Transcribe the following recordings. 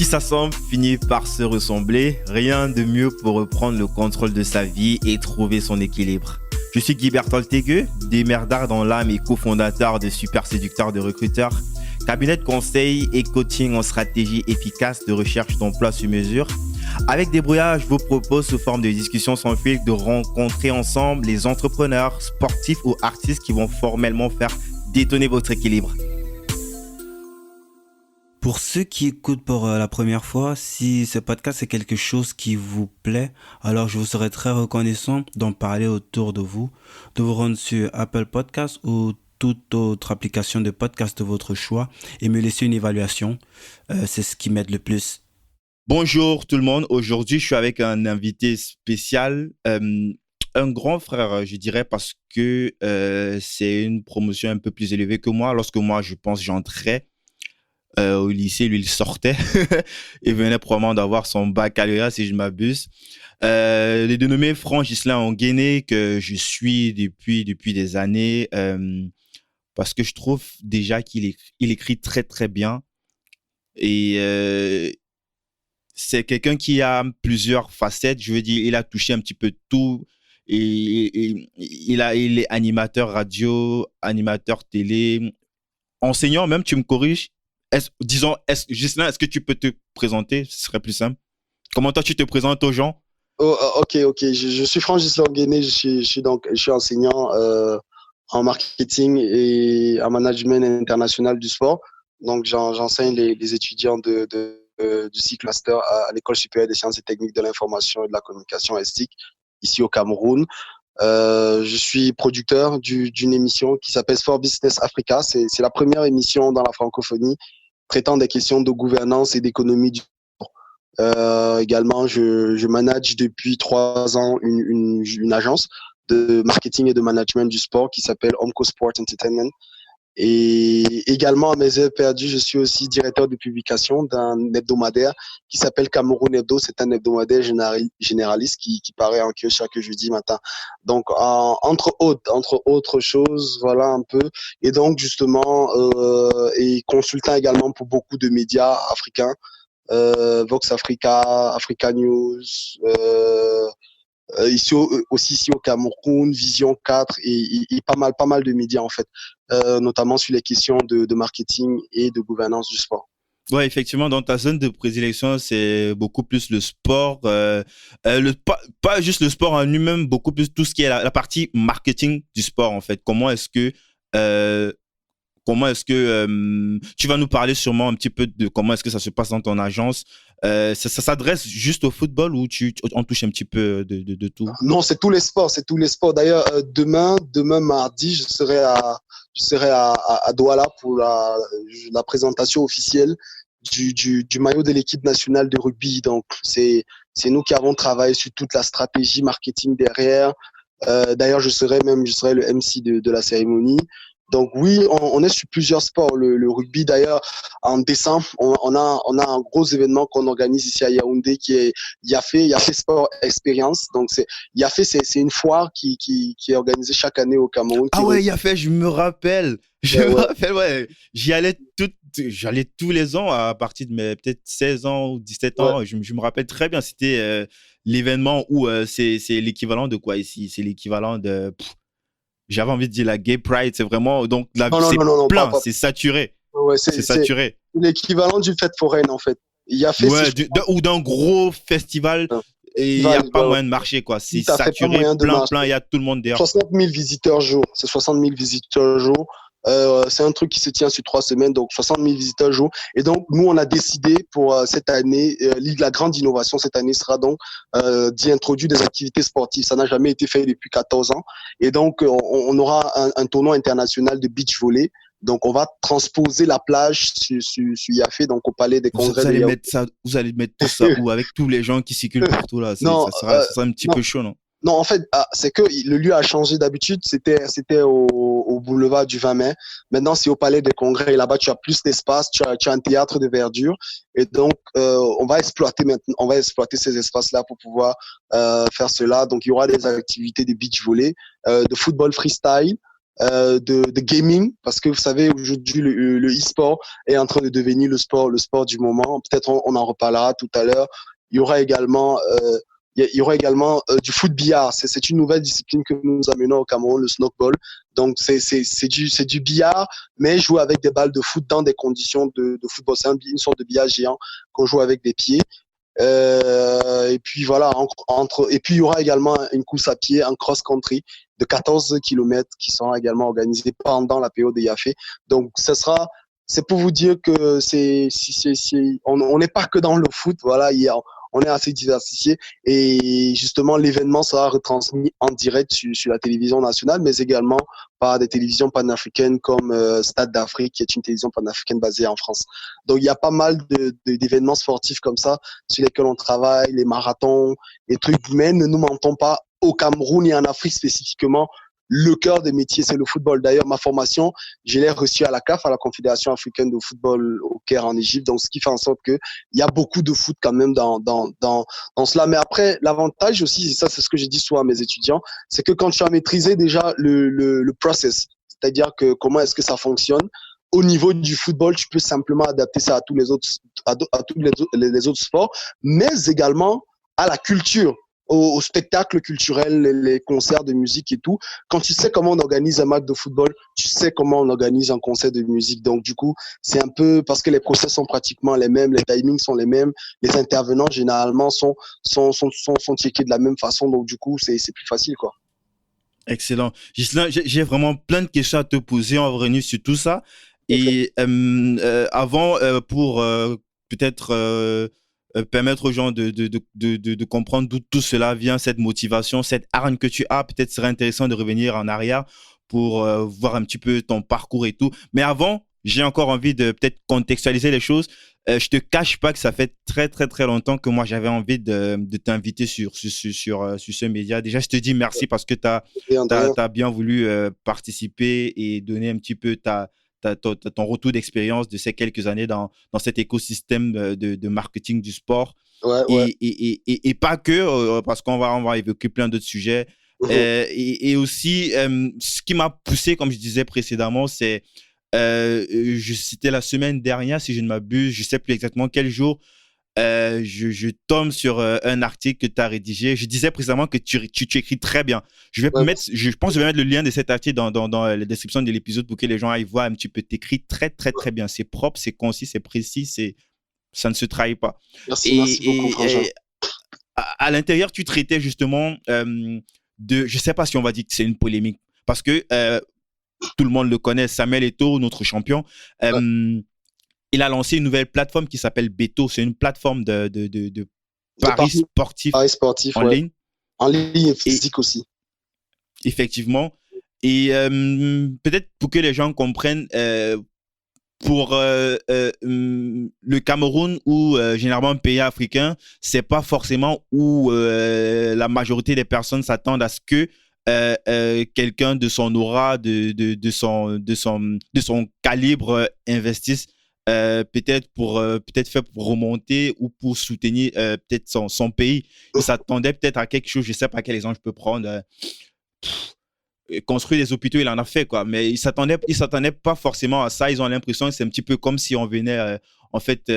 Qui s'assemble finit par se ressembler. Rien de mieux pour reprendre le contrôle de sa vie et trouver son équilibre. Je suis Guy Berthold-Tegueux, démerdard dans l'âme et cofondateur de Super Séducteur de Recruteurs, cabinet de conseil et coaching en stratégie efficace de recherche d'emploi sur mesure. Avec Débrouillard, je vous propose sous forme de discussion sans fil de rencontrer ensemble les entrepreneurs, sportifs ou artistes qui vont formellement faire détonner votre équilibre. Pour ceux qui écoutent pour la première fois, si ce podcast est quelque chose qui vous plaît, alors je vous serais très reconnaissant d'en parler autour de vous rendre sur Apple Podcasts ou toute autre application de podcast de votre choix et me laisser une évaluation. C'est ce qui m'aide le plus. Bonjour tout le monde. Aujourd'hui, je suis avec un invité spécial, un grand frère, je dirais, parce que c'est une promotion un peu plus élevée que moi. Lorsque moi, je pense, j'entrais au lycée, lui, il sortait. Il venait probablement d'avoir son baccalauréat, si je m'abuse. Les dénommés Franck Ghislain Onguéné, que je suis depuis des années, parce que je trouve déjà qu'il écrit très, très bien. Et c'est quelqu'un qui a plusieurs facettes. Je veux dire, il a touché un petit peu tout. Et il est animateur radio, animateur télé, enseignant même, tu me corriges. Ghislain, est-ce que tu peux te présenter? Ce serait plus simple. Comment toi, tu te présentes aux gens? Ok. Je suis Franck Ghislain Onguéné, je suis enseignant en marketing et en management international du sport. Donc, j'enseigne les étudiants du cycle master à l'École supérieure des sciences et techniques de l'information et de la communication ESTIC, ici au Cameroun. Je suis producteur d'une émission qui s'appelle Sport Business Africa. C'est la première émission dans la francophonie traitant des questions de gouvernance et d'économie du sport. Également, je manage depuis 3 ans une agence de marketing et de management du sport qui s'appelle Omco Sport Entertainment. Et également, à mes heures perdues, je suis aussi directeur de publication d'un hebdomadaire qui s'appelle Cameroun Hebdo. C'est un hebdomadaire généraliste qui paraît en kiosque chaque jeudi matin. Donc, entre autres choses, voilà un peu. Et donc, justement, et consultant également pour beaucoup de médias africains, Vox Africa, Africa News, ici au Cameroun, Vision 4 et pas mal de médias en fait, notamment sur les questions de marketing et de gouvernance du sport. Ouais, effectivement, dans ta zone de prédilection, c'est beaucoup plus le sport, pas juste le sport en lui-même, beaucoup plus tout ce qui est la partie marketing du sport en fait. Comment est-ce que tu vas nous parler sûrement un petit peu de comment est-ce que ça se passe dans ton agence? Ça s'adresse juste au football ou on touche un petit peu de tout? Non, c'est tous les sports, D'ailleurs, demain mardi, je serai à Douala pour la présentation officielle du maillot de l'équipe nationale de rugby. Donc, c'est nous qui avons travaillé sur toute la stratégie marketing derrière. D'ailleurs, je serai le MC de la cérémonie. Donc oui, on est sur plusieurs sports. Le rugby, d'ailleurs, en décembre, on a un gros événement qu'on organise ici à Yaoundé qui est Yafé Sport Experience. Donc Yafé, c'est une foire qui est organisée chaque année au Cameroun. Ah ouais, Yafé, je me rappelle. Ouais. J'allais tous les ans à partir de mes peut-être 16 ans ou 17 ans. Ouais. Je me rappelle très bien. C'était l'événement où c'est l'équivalent de quoi ici? C'est l'équivalent de... J'avais envie de dire la Gay Pride, c'est vraiment donc c'est plein, c'est saturé. Ouais, c'est saturé. L'équivalent d'une fête foraine en fait. Il y a fait ou d'un gros festival et il n'y a pas moyen de marcher quoi. C'est saturé, plein, il y a tout le monde derrière. 60 000 visiteurs jour, c'est 60 000 visiteurs jour. C'est un truc qui se tient sur 3 semaines, donc 60 000 visiteurs jour. Et donc, nous, on a décidé pour cette année, la grande innovation cette année sera donc d'y introduire des activités sportives. Ça n'a jamais été fait depuis 14 ans. Et donc, on aura un tournoi international de beach volley. Donc, on va transposer la plage sur Yafé, donc au Palais des Congrès. Vous allez mettre tout ça où avec tous les gens qui circulent partout là. Ça sera un petit peu chaud, non? Non, en fait, c'est que le lieu a changé. D'habitude, c'était au boulevard du 20 mai. Maintenant, c'est au Palais des Congrès. Et là-bas, tu as plus d'espace, tu as un théâtre de verdure. Et donc, on va exploiter ces espaces-là pour pouvoir faire cela. Donc, il y aura des activités de beach volley, de football freestyle, de gaming, parce que vous savez, aujourd'hui, le e-sport est en train de devenir le sport du moment. Peut-être on en reparlera tout à l'heure. Il y aura également, il y aura également du foot billard. C'est une nouvelle discipline que nous amenons au Cameroun, le snookerball. Donc, c'est du billard, mais joué avec des balles de foot dans des conditions de football. C'est une sorte de billard géant qu'on joue avec des pieds. Et puis voilà, et puis il y aura également une course à pied en cross-country de 14 km qui sera également organisée pendant la période de Yafé. Donc, c'est pour vous dire que on n'est pas que dans le foot, voilà, on est assez diversifié et justement l'événement sera retransmis en direct sur la télévision nationale, mais également par des télévisions panafricaines comme Stade d'Afrique, qui est une télévision panafricaine basée en France. Donc il y a pas mal d'événements sportifs comme ça sur lesquels on travaille, les marathons, les trucs, mais ne nous mentons pas, au Cameroun et en Afrique spécifiquement, le cœur des métiers, c'est le football. D'ailleurs, ma formation, je l'ai reçue à la CAF, à la Confédération africaine de football au Caire en Égypte. Donc, ce qui fait en sorte qu'il y a beaucoup de foot quand même dans cela. Mais après, l'avantage aussi, et ça, c'est ce que j'ai dit souvent à mes étudiants, c'est que quand tu as maîtrisé déjà le process, c'est-à-dire que comment est-ce que ça fonctionne, au niveau du football, tu peux simplement adapter ça à tous les autres, à tous les autres sports, mais également à la culture, au spectacle culturel, les concerts de musique et tout. Quand tu sais comment on organise un match de football, tu sais comment on organise un concert de musique. Donc, du coup, c'est un peu parce que les process sont pratiquement les mêmes, les timings sont les mêmes, les intervenants, généralement, sont checkés de la même façon. Donc, du coup, c'est plus facile, quoi. Excellent. Ghislain, j'ai vraiment plein de questions à te poser. On va revenir sur tout ça. Et avant, pour peut-être permettre aux gens de comprendre d'où tout cela vient, cette motivation, cette hargne que tu as, peut-être serait intéressant de revenir en arrière pour voir un petit peu ton parcours et tout. Mais avant, j'ai encore envie de peut-être contextualiser les choses. Je te cache pas que ça fait très, très, très longtemps que moi, j'avais envie de t'inviter sur ce média. Déjà, je te dis merci parce que tu as bien voulu participer et donner un petit peu ton retour d'expérience de ces quelques années dans cet écosystème de marketing du sport. Ouais, ouais. Et pas que, parce qu'on va évoquer plein d'autres sujets. Et aussi, ce qui m'a poussé, comme je disais précédemment, c'est c'était la semaine dernière, si je ne m'abuse, je ne sais plus exactement quel jour, je tombe sur un article que tu as rédigé. Je disais précisément que tu écris très bien. Je pense que je vais mettre le lien de cet article dans la description de l'épisode pour que les gens aillent voir un petit peu. Tu écris très, très, très bien. C'est propre, c'est concis, c'est précis, ça ne se trahit pas. Merci beaucoup, François. À l'intérieur, tu traitais justement je ne sais pas si on va dire que c'est une polémique, parce que tout le monde le connaît, Samuel Eto'o, notre champion. Il a lancé une nouvelle plateforme qui s'appelle Beto. C'est une plateforme de paris sportifs en ligne. En ligne et physique aussi. Effectivement. Et peut-être pour que les gens comprennent, pour le Cameroun ou généralement un pays africain, c'est pas forcément où la majorité des personnes s'attendent à ce que quelqu'un de son aura, de son calibre investisse peut-être fait pour remonter ou pour soutenir peut-être son pays. Il s'attendait peut-être à quelque chose, je ne sais pas quel exemple je peux prendre. Construire des hôpitaux, il en a fait, quoi. Mais ils s'attendaient pas forcément à ça. Ils ont l'impression que c'est un petit peu comme si on venait, en fait,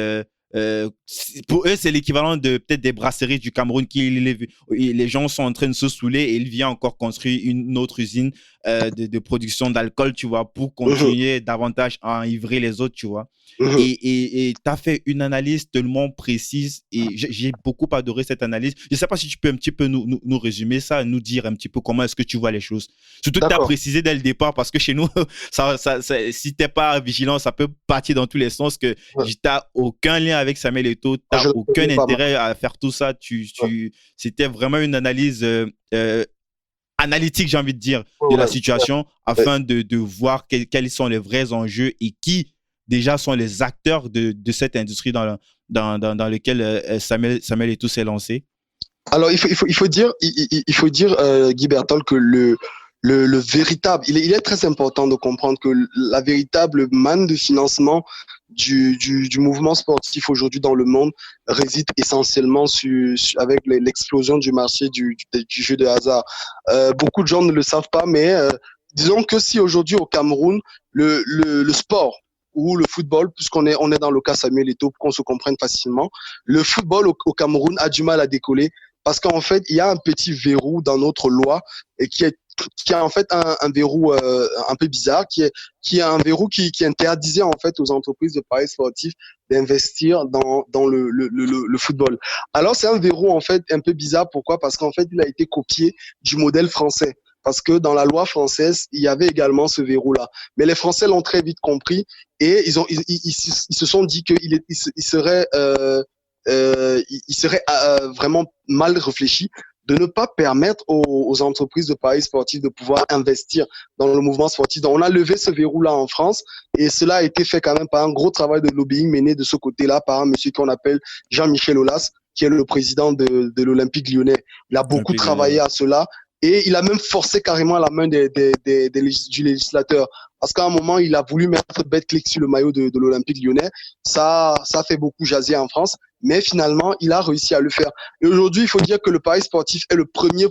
pour eux, c'est l'équivalent de peut-être des brasseries du Cameroun les gens sont en train de se saouler et il vient encore construire une autre usine de production d'alcool, tu vois, pour continuer davantage à enivrer les autres, tu vois. Et tu as fait une analyse tellement précise et j'ai beaucoup adoré cette analyse. Je ne sais pas si tu peux un petit peu nous résumer ça, nous dire un petit peu comment est-ce que tu vois les choses. Surtout que tu as précisé dès le départ, parce que chez nous, si tu n'es pas vigilant, ça peut partir dans tous les sens, que tu n'as aucun lien avec Samuel Eto'o, tu n'as aucun intérêt à faire tout ça. C'était vraiment une analyse analytique, j'ai envie de dire, de la situation, afin de voir quels sont les vrais enjeux et qui déjà sont les acteurs de cette industrie dans lequel Samuel Eto'o s'est lancé. Alors, il faut dire, Guy Berthold, que le véritable, il est très important de comprendre que la véritable manne de financement du mouvement sportif aujourd'hui dans le monde réside essentiellement avec l'explosion du marché du jeu de hasard. Beaucoup de gens ne le savent pas, mais disons que si aujourd'hui au Cameroun, le sport ou le football, on est dans le cas Samuel Eto'o pour qu'on se comprenne facilement, le football au Cameroun a du mal à décoller parce qu'en fait, il y a un petit verrou dans notre loi et qui est en fait un verrou un peu bizarre, qui est un verrou qui interdisait en fait aux entreprises de paris sportifs d'investir dans le football. Alors c'est un verrou en fait un peu bizarre. Pourquoi? Parce qu'en fait il a été copié du modèle français. Parce que dans la loi française, il y avait également ce verrou-là. Mais les Français l'ont très vite compris et ils se sont dit qu'il serait vraiment mal réfléchi de ne pas permettre aux entreprises de paris sportifs de pouvoir investir dans le mouvement sportif. Donc, on a levé ce verrou-là en France et cela a été fait quand même par un gros travail de lobbying mené de ce côté-là par un monsieur qu'on appelle Jean-Michel Aulas, qui est le président de l'Olympique Lyonnais. Il a beaucoup travaillé à cela et il a même forcé carrément la main du législateur. Parce qu'à un moment, il a voulu mettre Betclic sur le maillot de l'Olympique Lyonnais. Ça fait beaucoup jaser en France. Mais finalement, il a réussi à le faire. Et aujourd'hui, il faut dire que le pari sportif est le premier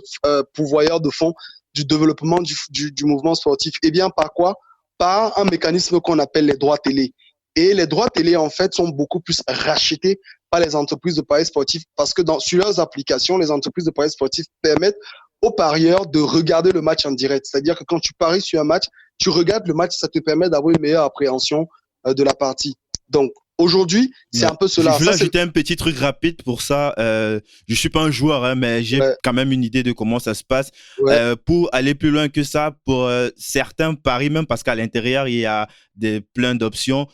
pourvoyeur de fonds du développement du mouvement sportif. Et bien, par quoi? Par un mécanisme qu'on appelle les droits télé. Et les droits télé, en fait, sont beaucoup plus rachetés par les entreprises de paris sportifs parce que sur leurs applications, les entreprises de paris sportifs permettent aux parieurs de regarder le match en direct. C'est-à-dire que quand tu paries sur un match, tu regardes le match, ça te permet d'avoir une meilleure appréhension de la partie. Donc, aujourd'hui, c'est un peu cela. Je voulais ajouter un petit truc rapide pour ça. Je suis pas un joueur, hein, mais j'ai quand même une idée de comment ça se passe. Pour aller plus loin que ça, pour certains paris, même parce qu'à l'intérieur, il y a plein d'options,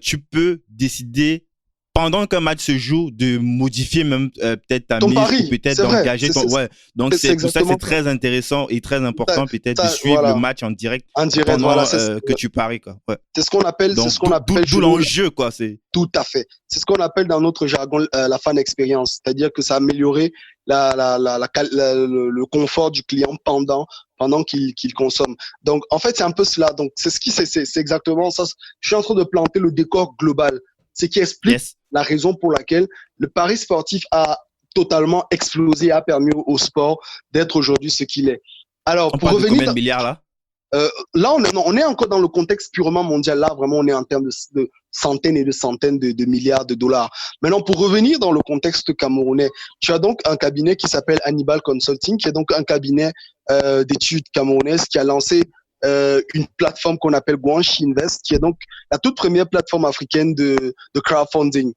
tu peux décider pendant qu'un match se joue, de modifier même peut-être ta mise ou peut-être d'engager ton... Ouais. Donc, tout ça, c'est très intéressant et très important peut-être de suivre le match en direct pendant que tu paries. Quoi. Ouais. C'est ce qu'on appelle... D'où l'enjeu, quoi. Tout à fait. C'est ce qu'on appelle dans notre jargon la fan experience. C'est-à-dire que ça a amélioré le confort du client pendant qu'il consomme. Donc, en fait, c'est un peu cela. Donc, c'est exactement ça. Je suis en train de planter le décor global. Ce qui explique la raison pour laquelle le pari sportif a totalement explosé et a permis au sport d'être aujourd'hui ce qu'il est. Alors, pour revenir, combien de milliards là? Là, on est encore dans le contexte purement mondial. Là, vraiment, on est en termes de centaines et de centaines de milliards de dollars. Maintenant, pour revenir dans le contexte camerounais, tu as donc un cabinet qui s'appelle Hannibal Consulting, qui est donc un cabinet d'études camerounaises qui a lancé une plateforme qu'on appelle Guanxi Invest, qui est donc la toute première plateforme africaine de crowdfunding.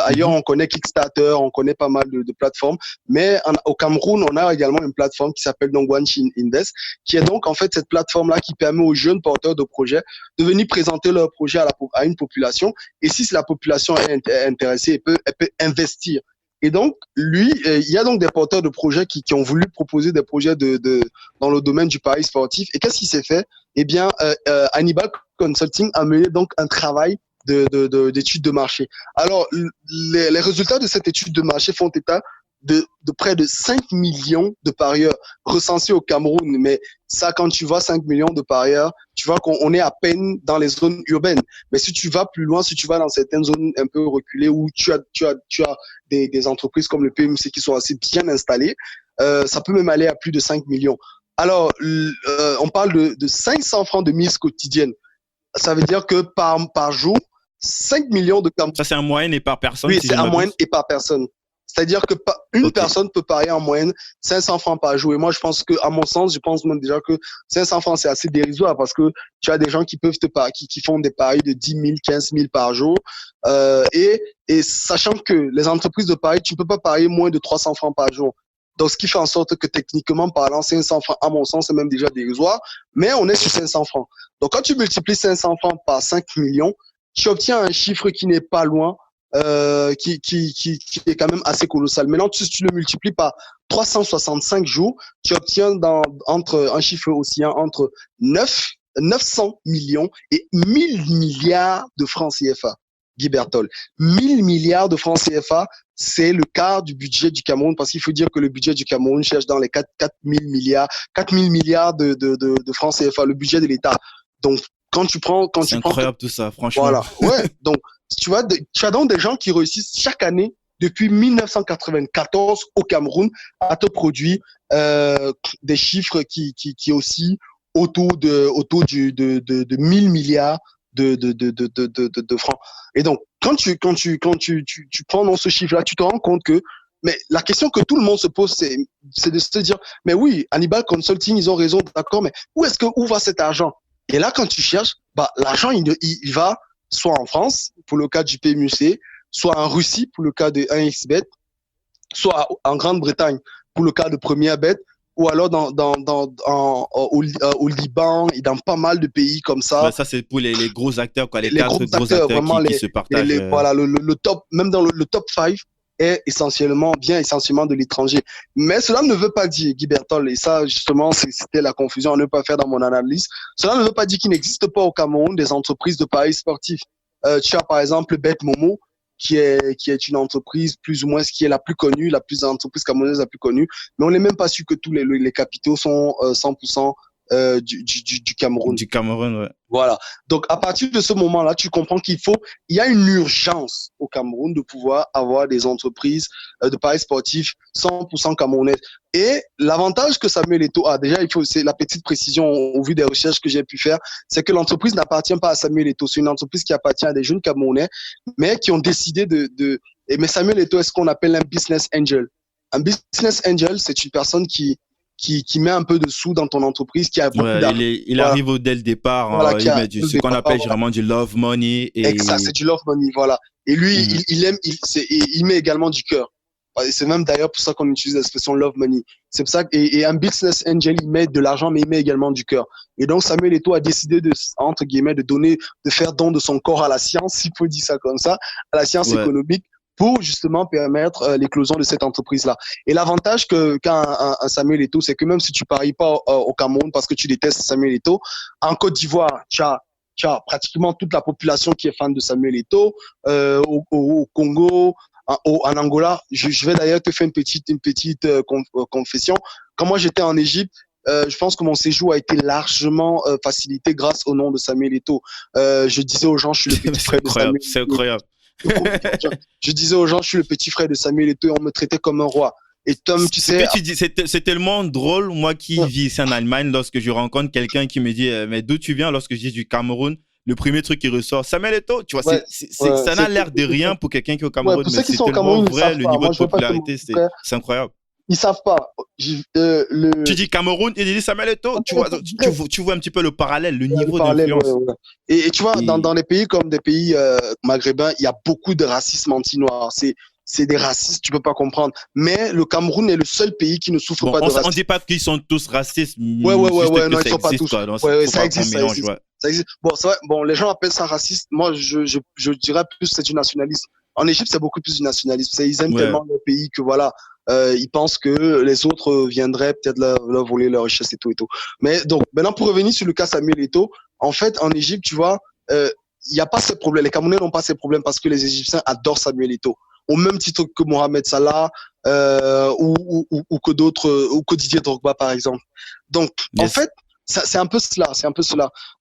Ailleurs, on connaît Kickstarter, on connaît pas mal de plateformes, mais au Cameroun, on a également une plateforme qui s'appelle donc Guanxi Invest, qui est donc en fait cette plateforme-là qui permet aux jeunes porteurs de projets de venir présenter leur projet à une population, et si la population est intéressée, elle peut investir. Et donc, il y a donc des porteurs de projets qui ont voulu proposer des projets dans le domaine du pari sportif. Et qu'est-ce qui s'est fait? Eh bien, Hannibal Consulting a mené donc un travail d'études de marché. Alors, les résultats de cette étude de marché font état de près de 5 millions de parieurs recensés au Cameroun. Mais ça, quand tu vois 5 millions de parieurs, tu vois qu'on est à peine dans les zones urbaines. Mais si tu vas plus loin, si tu vas dans certaines zones un peu reculées où tu as des entreprises comme le PMC qui sont assez bien installées, ça peut même aller à plus de 5 millions. Alors, on parle de 500 francs de mise quotidienne. Ça veut dire que par jour, 5 millions de Camerounais. Ça, c'est en moyenne et par personne? Oui, c'est en moyenne et par personne. C'est-à-dire que une personne peut parier en moyenne 500 francs par jour. Et moi, je pense que, à mon sens, je pense même déjà que 500 francs, c'est assez dérisoire parce que tu as des gens qui peuvent qui font des paris de 10 000, 15 000 par jour. Et sachant que les entreprises de paris, tu ne peux pas parier moins de 300 francs par jour. Donc, ce qui fait en sorte que techniquement parlant, 500 francs, à mon sens, c'est même déjà dérisoire. Mais on est sur 500 francs. Donc, quand tu multiplies 500 francs par 5 millions, tu obtiens un chiffre qui n'est pas loin, qui est quand même assez colossal. Maintenant, si tu le multiplies par 365 jours, tu obtiens un chiffre oscillant entre 900 millions et 1000 milliards de francs CFA. Guy Berthold. 1000 milliards de francs CFA, c'est le quart du budget du Cameroun, parce qu'il faut dire que le budget du Cameroun cherche dans les 4 000 milliards de francs CFA, le budget de l'État. Donc, c'est incroyable tout ça, franchement. Voilà, ouais. Donc, tu as donc des gens qui réussissent chaque année depuis 1994 au Cameroun à te produire des chiffres qui oscillent autour de 1000 milliards de francs. Et donc, quand tu prends dans ce chiffre-là, tu te rends compte que, mais la question que tout le monde se pose, c'est de se dire, mais oui, Hannibal Consulting, ils ont raison, d'accord, mais où va cet argent? Et là, quand tu cherches, l'argent, il va soit en France, pour le cas du PMUC, soit en Russie, pour le cas de 1xBet, soit en Grande-Bretagne, pour le cas de Première Bet, ou alors au Liban et dans pas mal de pays comme ça. Ça, c'est pour les gros acteurs, quoi, les quatre gros acteurs qui se partagent. Voilà, le top, même dans le top 5 est essentiellement de l'étranger. Mais cela ne veut pas dire, Guy Berthold, et ça, justement, c'était la confusion à ne pas faire dans mon analyse, cela ne veut pas dire qu'il n'existe pas au Cameroun des entreprises de paris sportifs. Tu as par exemple BetMomo, qui est une entreprise plus ou moins qui est la plus connue, l'entreprise camerounaise la plus connue, mais on n'est même pas sûr que tous les capitaux sont 100% du Cameroun. Du Cameroun, ouais. Voilà. Donc, à partir de ce moment-là, tu comprends il y a une urgence au Cameroun de pouvoir avoir des entreprises de paris sportifs 100% camerounaises. Et l'avantage que Samuel Eto'o a, déjà, c'est la petite précision au vu des recherches que j'ai pu faire, c'est que l'entreprise n'appartient pas à Samuel Eto'o. C'est une entreprise qui appartient à des jeunes Camerounais, mais qui ont décidé mais Samuel Eto'o est ce qu'on appelle un business angel. Un business angel, c'est une personne qui met un peu de sous dans ton entreprise, qui a beaucoup d'argent. Il arrive dès le départ, voilà, il met ce qu'on appelle vraiment du love money. Exact, c'est du love money, voilà. Et lui, il met également du cœur. C'est même d'ailleurs pour ça qu'on utilise l'expression love money. C'est pour ça et un business angel, il met de l'argent, mais il met également du cœur. Et donc, Samuel Eto'o a décidé entre guillemets, de faire don de son corps à la science, s'il faut dire ça comme ça, à la science économique, pour justement permettre l'éclosion de cette entreprise-là. Et l'avantage qu'a un Samuel Eto'o, c'est que même si tu paries pas au Cameroun parce que tu détestes Samuel Eto'o, en Côte d'Ivoire, tu as pratiquement toute la population qui est fan de Samuel Eto'o, au Congo, en Angola. Je vais d'ailleurs te faire une petite confession. Quand moi j'étais en Égypte, je pense que mon séjour a été largement facilité grâce au nom de Samuel Eto'o. Je disais aux gens, je suis le petit frère de Samuel Eto'o. C'est incroyable. Je disais aux gens, je suis le petit frère de Samuel Eto'o et on me traitait comme un roi. Et Tom, tu sais. Que tu dis, c'est tellement drôle, moi qui vis ici en Allemagne, lorsque je rencontre quelqu'un qui me dit, mais d'où tu viens, lorsque je dis du Cameroun, le premier truc qui ressort, Samuel Eto'o, tu vois, ça n'a l'air de rien pour quelqu'un qui est au Cameroun, mais c'est tellement vrai, le niveau de popularité, c'est incroyable. Ils savent pas. Tu dis Cameroun, et ils disent Samuel Eto'o, tu vois un petit peu le parallèle, le niveau d'influence. Et tu vois, dans les pays comme des pays maghrébins, il y a beaucoup de racisme anti-noir. C'est des racistes, tu peux pas comprendre. Mais le Cameroun est le seul pays qui ne souffre pas de racisme. On dit pas qu'ils sont tous racistes. Ouais, non, ils sont pas tous. Ça existe. Bon, c'est vrai. Bon, les gens appellent ça raciste. Moi, je dirais plus c'est du nationalisme. En Égypte, c'est beaucoup plus du nationalisme. Ils aiment tellement le pays que voilà. Ils pensent que les autres viendraient peut-être leur voler leur richesse et tout. Mais donc, maintenant, pour revenir sur le cas Samuel Eto'o, en fait, en Égypte, tu vois, il n'y a pas ces problèmes. Les Camerounais n'ont pas ces problèmes parce que les Égyptiens adorent Samuel Eto'o. Au même titre que Mohamed Salah ou que d'autres, ou que Didier Drogba, par exemple. Donc, en fait, c'est un peu cela.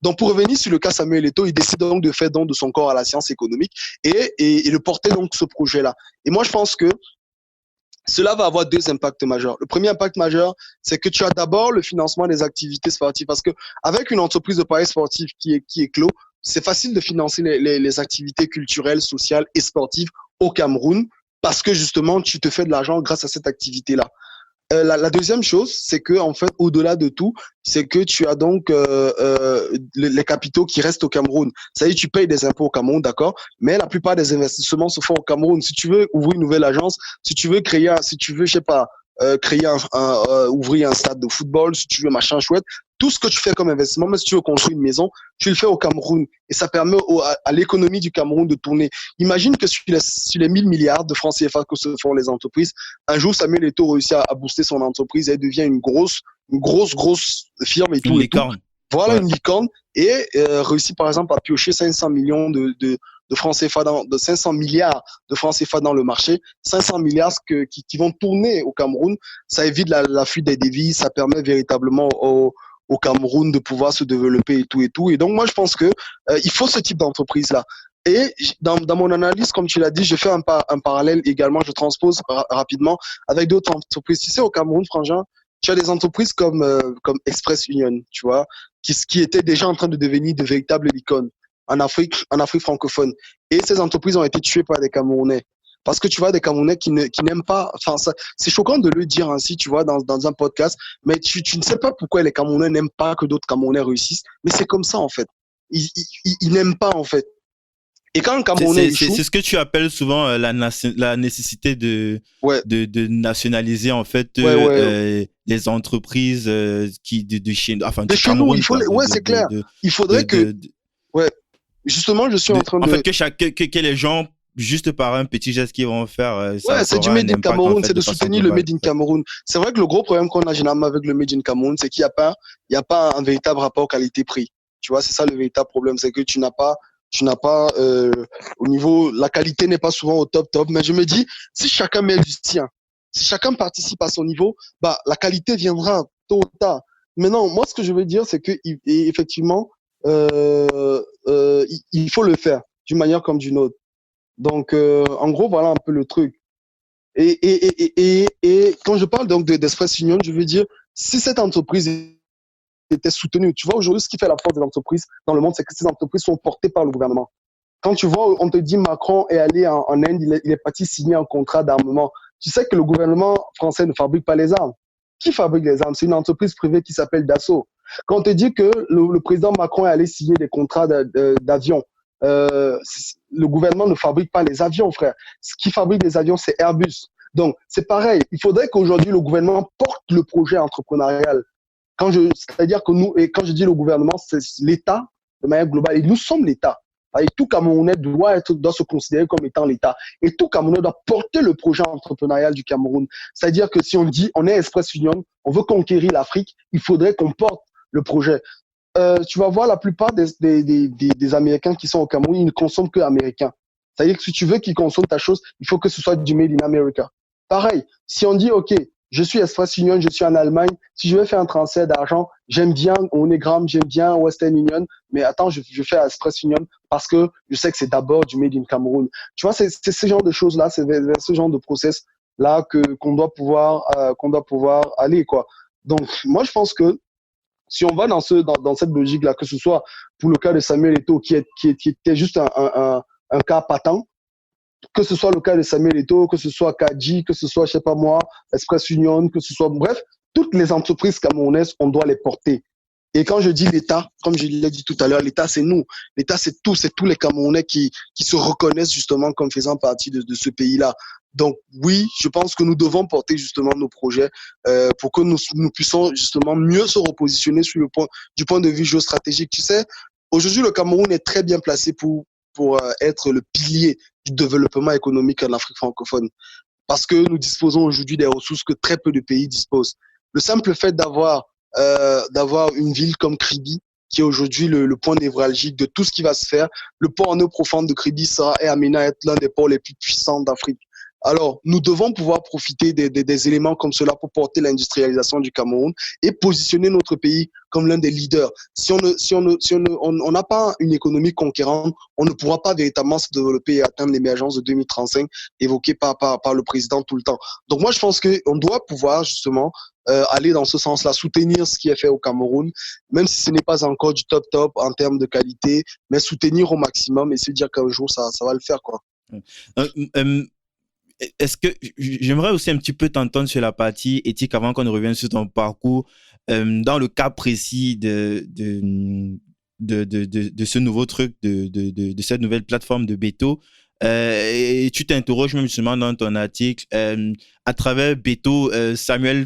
Donc, pour revenir sur le cas Samuel Eto'o, il décide donc de faire don de son corps à la science économique et de porter donc ce projet-là. Et moi, je pense que cela va avoir deux impacts majeurs. Le premier impact majeur, c'est que tu as d'abord le financement des activités sportives parce que avec une entreprise de paris sportifs qui est clos, c'est facile de financer les activités culturelles, sociales et sportives au Cameroun parce que justement, tu te fais de l'argent grâce à cette activité-là. La deuxième chose, c'est que en fait, au-delà de tout, c'est que tu as donc les capitaux qui restent au Cameroun. Ça y est, tu payes des impôts au Cameroun, d'accord, mais la plupart des investissements se font au Cameroun. Si tu veux ouvrir une nouvelle agence, si tu veux, je sais pas, ouvrir un stade de football, si tu veux machin chouette, tout ce que tu fais comme investissement, même si tu veux construire une maison, tu le fais au Cameroun et ça permet à l'économie du Cameroun de tourner. Imagine que sur les 1000 milliards de francs CFA que se font les entreprises, un jour Samuel Eto'o réussit à booster son entreprise et elle devient une grosse firme et tout. Une licorne. Voilà, une licorne et réussit par exemple à piocher 500 millions de francs CFA de 500 milliards de francs CFA dans le marché, 500 milliards qui vont tourner au Cameroun. Ça évite la fuite des devises, ça permet véritablement au Cameroun de pouvoir se développer et tout. Et donc, moi, je pense que il faut ce type d'entreprise-là. Et dans mon analyse, comme tu l'as dit, je fais un parallèle également, je transpose rapidement avec d'autres entreprises. Tu sais, au Cameroun, Frangin, tu as des entreprises comme Express Union, tu vois, qui étaient déjà en train de devenir de véritables icônes en Afrique francophone. Et ces entreprises ont été tuées par des Camerounais. Parce que tu vois, des Camerounais qui n'aiment pas, enfin, c'est choquant de le dire ainsi, tu vois, dans un podcast, mais tu ne sais pas pourquoi les Camerounais n'aiment pas que d'autres Camerounais réussissent, mais c'est comme ça, en fait. Ils n'aiment pas, en fait. Et quand un Camerounais échoue. C'est ce que tu appelles souvent la nécessité Ouais. de nationaliser, en fait, les entreprises de chez, enfin, de du chez nous, Cameroun, il faut, quoi. ouais, c'est clair. Il faudrait que, ouais, justement, je suis en train En de. fait, que les gens, juste par un petit geste qu'ils vont faire, Ouais, c'est du aura un Made in impact, en Cameroun, fait, c'est de de façon soutenir le globale. Made in Cameroun. C'est vrai que le gros problème qu'on a généralement avec le Made in Cameroun, c'est qu'il n'y a pas un véritable rapport qualité-prix. Tu vois, c'est ça le véritable problème, c'est que tu n'as pas, au niveau, la qualité n'est pas souvent au top. Mais je me dis, si chacun met du sien, si chacun participe à son niveau, bah, la qualité viendra tôt ou tard. Maintenant, moi, ce que je veux dire, c'est que, effectivement, il faut le faire d'une manière comme d'une autre. Donc, en gros, voilà un peu le truc. Et quand je parle donc d'Express Union, je veux dire, si cette entreprise était soutenue, tu vois, aujourd'hui, ce qui fait la force des entreprises dans le monde, c'est que ces entreprises sont portées par le gouvernement. Quand tu vois, on te dit Macron est allé en Inde, il est parti signer un contrat d'armement. Tu sais que le gouvernement français ne fabrique pas les armes. Qui fabrique les armes? C'est une entreprise privée qui s'appelle Dassault. Quand on te dit que le président Macron est allé signer des contrats d'avion, le gouvernement ne fabrique pas les avions, frère. Ce qui fabrique les avions, c'est Airbus. Donc, c'est pareil. Il faudrait qu'aujourd'hui, le gouvernement porte le projet entrepreneurial. C'est-à-dire que nous, et quand je dis le gouvernement, c'est l'État de manière globale. Et nous sommes l'État. Et tout Camerounais doit se considérer comme étant l'État. Et tout Camerounais doit porter le projet entrepreneurial du Cameroun. C'est-à-dire que si on dit, on est Express Union, on veut conquérir l'Afrique, il faudrait qu'on porte le projet. Tu vas voir la plupart des Américains qui sont au Cameroun, ils ne consomment que américain. C'est-à-dire que si tu veux qu'ils consomment ta chose, il faut que ce soit du Made in America. Pareil, si on dit, OK, je suis Express Union, je suis en Allemagne, si je veux faire un transfert d'argent, j'aime bien MoneyGram, j'aime bien Western Union, mais attends, je fais Express Union parce que je sais que c'est d'abord du Made in Cameroun. Tu vois, c'est ce genre de choses-là, c'est vers ce genre de process-là qu'on doit pouvoir aller, quoi. Donc, moi, je pense que si on va dans cette logique-là, que ce soit pour le cas de Samuel Eto'o, qui était juste un cas patent, que ce soit le cas de Samuel Eto'o, que ce soit Kadji, que ce soit, je sais pas moi, Express Union, que ce soit, bref, toutes les entreprises camerounaises, on doit les porter. Et quand je dis l'État, comme je l'ai dit tout à l'heure, l'État, c'est nous. L'État, c'est tous les Camerounais qui se reconnaissent justement comme faisant partie de ce pays-là. Donc oui, je pense que nous devons porter justement nos projets pour que nous puissions justement mieux se repositionner du point de vue géostratégique. Tu sais, aujourd'hui, le Cameroun est très bien placé pour être le pilier du développement économique en Afrique francophone. Parce que nous disposons aujourd'hui des ressources que très peu de pays disposent. Le simple fait d'avoir une ville comme Kribi, qui est aujourd'hui le point névralgique de tout ce qui va se faire. Le port en eau profonde de Kribi est amené à être l'un des ports les plus puissants d'Afrique. Alors, nous devons pouvoir profiter des éléments comme cela pour porter l'industrialisation du Cameroun et positionner notre pays comme l'un des leaders. Si on n'a pas une économie conquérante, on ne pourra pas véritablement se développer et atteindre l'émergence de 2035 évoquée par le président tout le temps. Donc moi, je pense qu'on doit pouvoir justement aller dans ce sens-là, soutenir ce qui est fait au Cameroun, même si ce n'est pas encore du top en termes de qualité, mais soutenir au maximum et se dire qu'un jour, ça va le faire, quoi. Est-ce que j'aimerais aussi un petit peu t'entendre sur la partie éthique avant qu'on ne revienne sur ton parcours dans le cas précis de ce nouveau truc, de cette nouvelle plateforme de Beto. Et tu t'interroges même justement dans ton article à travers Beto, Samuel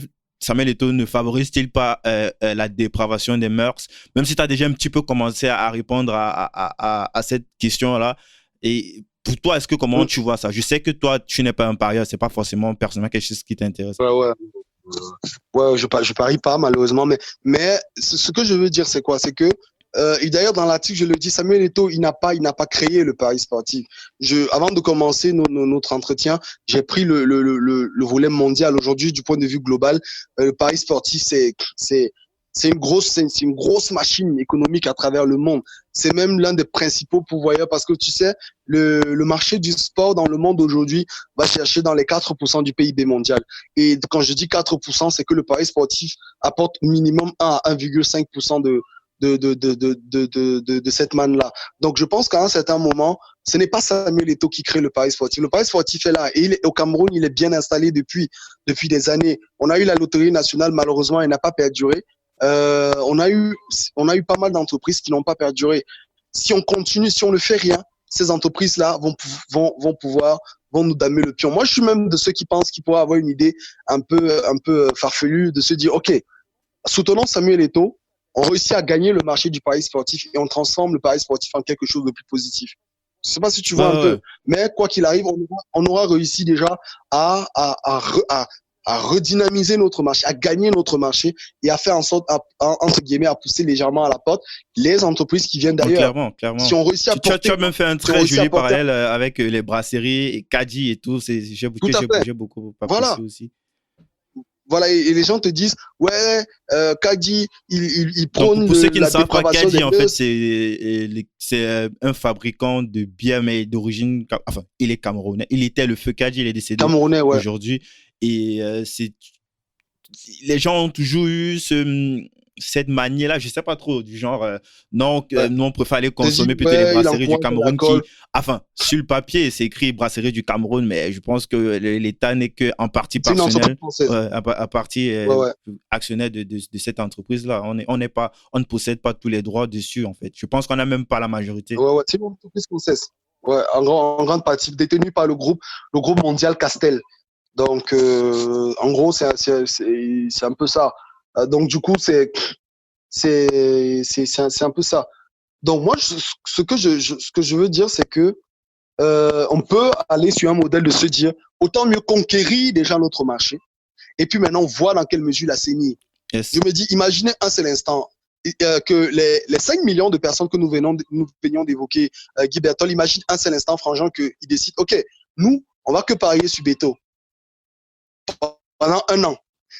Eto'o ne favorise-t-il pas la dépravation des mœurs, même si tu as déjà un petit peu commencé à répondre à cette question-là. Et pour toi, est-ce que comment tu vois ça? Je sais que toi, tu n'es pas un parieur, c'est pas forcément personnellement quelque chose qui t'intéresse. Ouais, je parie pas malheureusement, mais ce que je veux dire, c'est quoi? C'est que et d'ailleurs dans l'article je le dis, Samuel Eto'o, il n'a pas créé le pari sportif. Avant de commencer notre entretien, j'ai pris le volet mondial. Aujourd'hui, du point de vue global, le pari sportif c'est une grosse machine économique à travers le monde. c'est même l'un des principaux pourvoyeurs parce que tu sais, le marché du sport dans le monde aujourd'hui va chercher dans les 4% du PIB mondial. Et quand je dis 4%, c'est que le pari sportif apporte minimum 1 à 1,5% de cette manne-là. Donc, je pense qu'à un certain moment, ce n'est pas Samuel Eto'o qui crée le pari sportif. Le pari sportif est là. Et au Cameroun, il est bien installé depuis des années. On a eu la loterie nationale, malheureusement, elle n'a pas perduré. On a eu pas mal d'entreprises qui n'ont pas perduré. Si on continue, si on ne fait rien, ces entreprises-là vont nous damer le pion. Moi, je suis même de ceux qui pensent qu'ils pourraient avoir une idée un peu farfelue de se dire, OK, soutenons Samuel Eto'o, on réussit à gagner le marché du pari sportif et on transforme le pari sportif en quelque chose de plus positif. Je ne sais pas si tu vois un peu, mais quoi qu'il arrive, on aura réussi déjà à redynamiser notre marché, à gagner notre marché et à faire en sorte, entre guillemets, à pousser légèrement à la porte les entreprises qui viennent d'ailleurs. Clairement. Si on réussit à tu as même fait un très joli parallèle avec les brasseries et Kadi et tout. J'ai bougé beaucoup voilà. Aussi. Voilà, et les gens te disent, ouais, Kadi, il prône pour ceux qui ne la savent pas, dépravation Kadi, des en bœufs. fait, c'est un fabricant de bière, mais d'origine, enfin, il est camerounais. Il était le feu Kadi, il est décédé Camerounais, ouais. aujourd'hui. Et les gens ont toujours eu cette manie-là, je ne sais pas trop, du genre, non, nous, on préfère aller consommer plutôt les brasseries du Cameroun enfin, sur le papier, c'est écrit brasserie du Cameroun, mais je pense que l'État n'est qu'en partie personnel, à partie actionnaire de cette entreprise-là. On ne possède pas tous les droits dessus, en fait. Je pense qu'on n'a même pas la majorité. Ouais, c'est une entreprise française. Ouais, en grande partie détenue par le groupe mondial Castel. Donc, en gros, c'est un peu ça. Donc, du coup, c'est un peu ça. Donc, moi, ce que je veux dire, c'est que on peut aller sur un modèle de se dire, autant mieux conquérir déjà notre marché, et puis maintenant, voir dans quelle mesure la saigner. Yes. Je me dis, imaginez un seul instant que les 5 millions de personnes que nous venions d'évoquer, Guy Bertol, imagine un seul instant, Frangin, qu'il décide, OK, nous, on va que parier sur Beto pendant 1 an.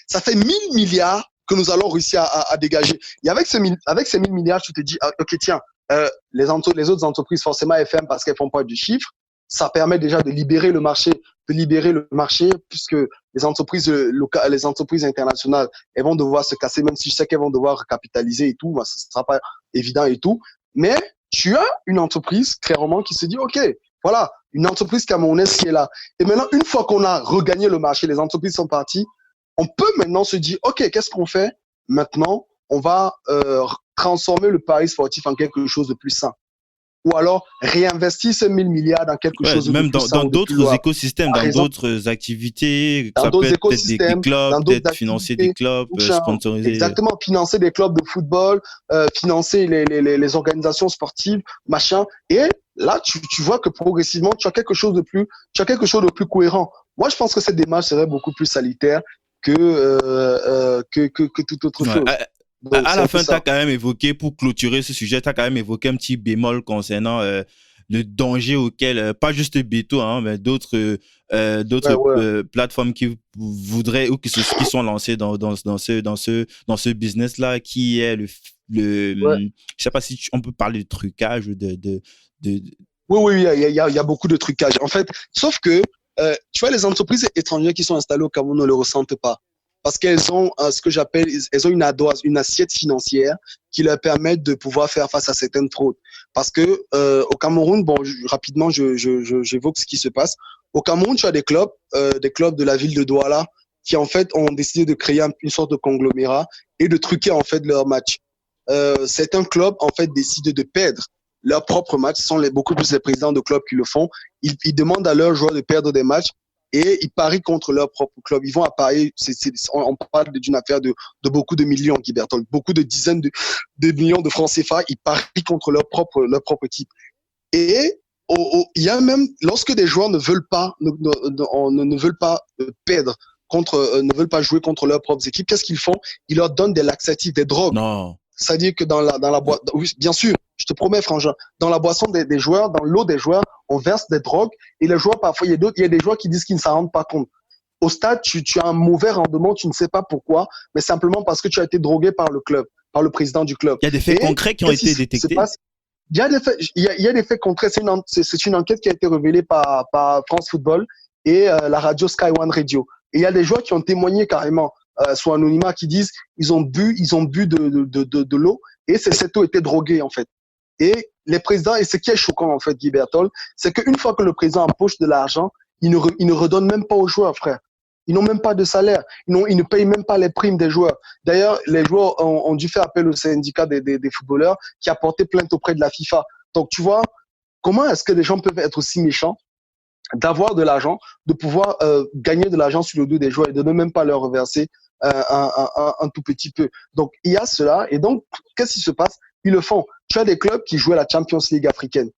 Ça fait 1000 milliards que nous allons réussir à dégager. Et avec ces 1000 milliards, tu te dis, OK, tiens, les autres entreprises, forcément, elles ferment parce qu'elles font pas du chiffre. Ça permet déjà de libérer le marché, puisque les entreprises locales, les entreprises internationales, elles vont devoir se casser, même si je sais qu'elles vont devoir recapitaliser et tout, bah, ce sera pas évident et tout. Mais tu as une entreprise, clairement, qui se dit, OK, voilà, une entreprise camerounaise qui est là. Et maintenant, une fois qu'on a regagné le marché, les entreprises sont parties, on peut maintenant se dire, OK, qu'est-ce qu'on fait? Maintenant, on va transformer le pari sportif en quelque chose de plus sain. Ou alors réinvestir ces 1000 milliards dans quelque chose de plus sain. Même dans d'autres écosystèmes, dans d'autres activités, ça peut être peut-être des clubs, peut-être financer des clubs, sponsoriser. Exactement, financer des clubs de football, financer les organisations sportives, machin. Et là, tu vois que progressivement, tu as quelque chose de plus cohérent. Moi, je pense que cette démarche serait beaucoup plus salutaire que toute autre chose. Donc, à la fin, tu as quand même évoqué, pour clôturer ce sujet, tu as quand même évoqué un petit bémol concernant le danger auquel, pas juste Beto, hein, mais d'autres plateformes qui voudraient ou qui sont lancées dans ce business-là, qui est je sais pas si on peut parler de trucage ou de... Oui, il y a beaucoup de trucage. En fait, sauf que, tu vois, les entreprises étrangères qui sont installées au Cameroun ne le ressentent pas. Parce qu'elles ont ce que j'appelle, elles ont une assiette financière qui leur permet de pouvoir faire face à certaines fraudes. Parce que au Cameroun, bon, rapidement, j'évoque ce qui se passe. Au Cameroun, tu as des clubs de la ville de Douala qui en fait ont décidé de créer une sorte de conglomérat et de truquer en fait leurs matchs. Certains clubs en fait décident de perdre leurs propres matchs. Ce sont beaucoup plus les présidents de clubs qui le font. Ils demandent à leurs joueurs de perdre des matchs. Et ils parient contre leur propre club. Ils vont à parier, on parle d'une affaire de beaucoup de millions, Guy Bertol, beaucoup de dizaines de millions de francs CFA. Ils parient contre leur propre équipe. Et il y a même, lorsque des joueurs ne veulent pas perdre ne veulent pas jouer contre leurs propres équipes, qu'est-ce qu'ils font? Ils leur donnent des laxatifs, des drogues. Non. C'est-à-dire que dans la boîte, oui, bien sûr, je te promets, Frangin, dans la boisson des joueurs, dans l'eau des joueurs, on verse des drogues et les joueurs, parfois, il y a des joueurs qui disent qu'ils ne s'en rendent pas compte. Au stade, tu as un mauvais rendement, tu ne sais pas pourquoi, mais simplement parce que tu as été drogué par le club, par le président du club. Il y a des faits concrets qui ont été détectés. Il y a des faits, il y a des faits concrets. C'est une enquête qui a été révélée par France Football et la radio Sky One Radio. Et il y a des joueurs qui ont témoigné carrément sous anonymat qui disent ils ont bu de l'eau et cette eau était droguée en fait. Et les présidents, et ce qui est choquant en fait, Guy Berthold, c'est qu'une fois que le président empoche de l'argent, il ne redonne même pas aux joueurs, frère. Ils n'ont même pas de salaire. Ils ne payent même pas les primes des joueurs. D'ailleurs, les joueurs ont dû faire appel au syndicat des footballeurs qui a porté plainte auprès de la FIFA. Donc, tu vois, comment est-ce que des gens peuvent être aussi méchants d'avoir de l'argent, de pouvoir gagner de l'argent sur le dos des joueurs et de ne même pas leur reverser un tout petit peu. Donc, il y a cela. Et donc, qu'est-ce qui se passe? Ils le font. Tu as des clubs qui jouaient la Champions League africaine,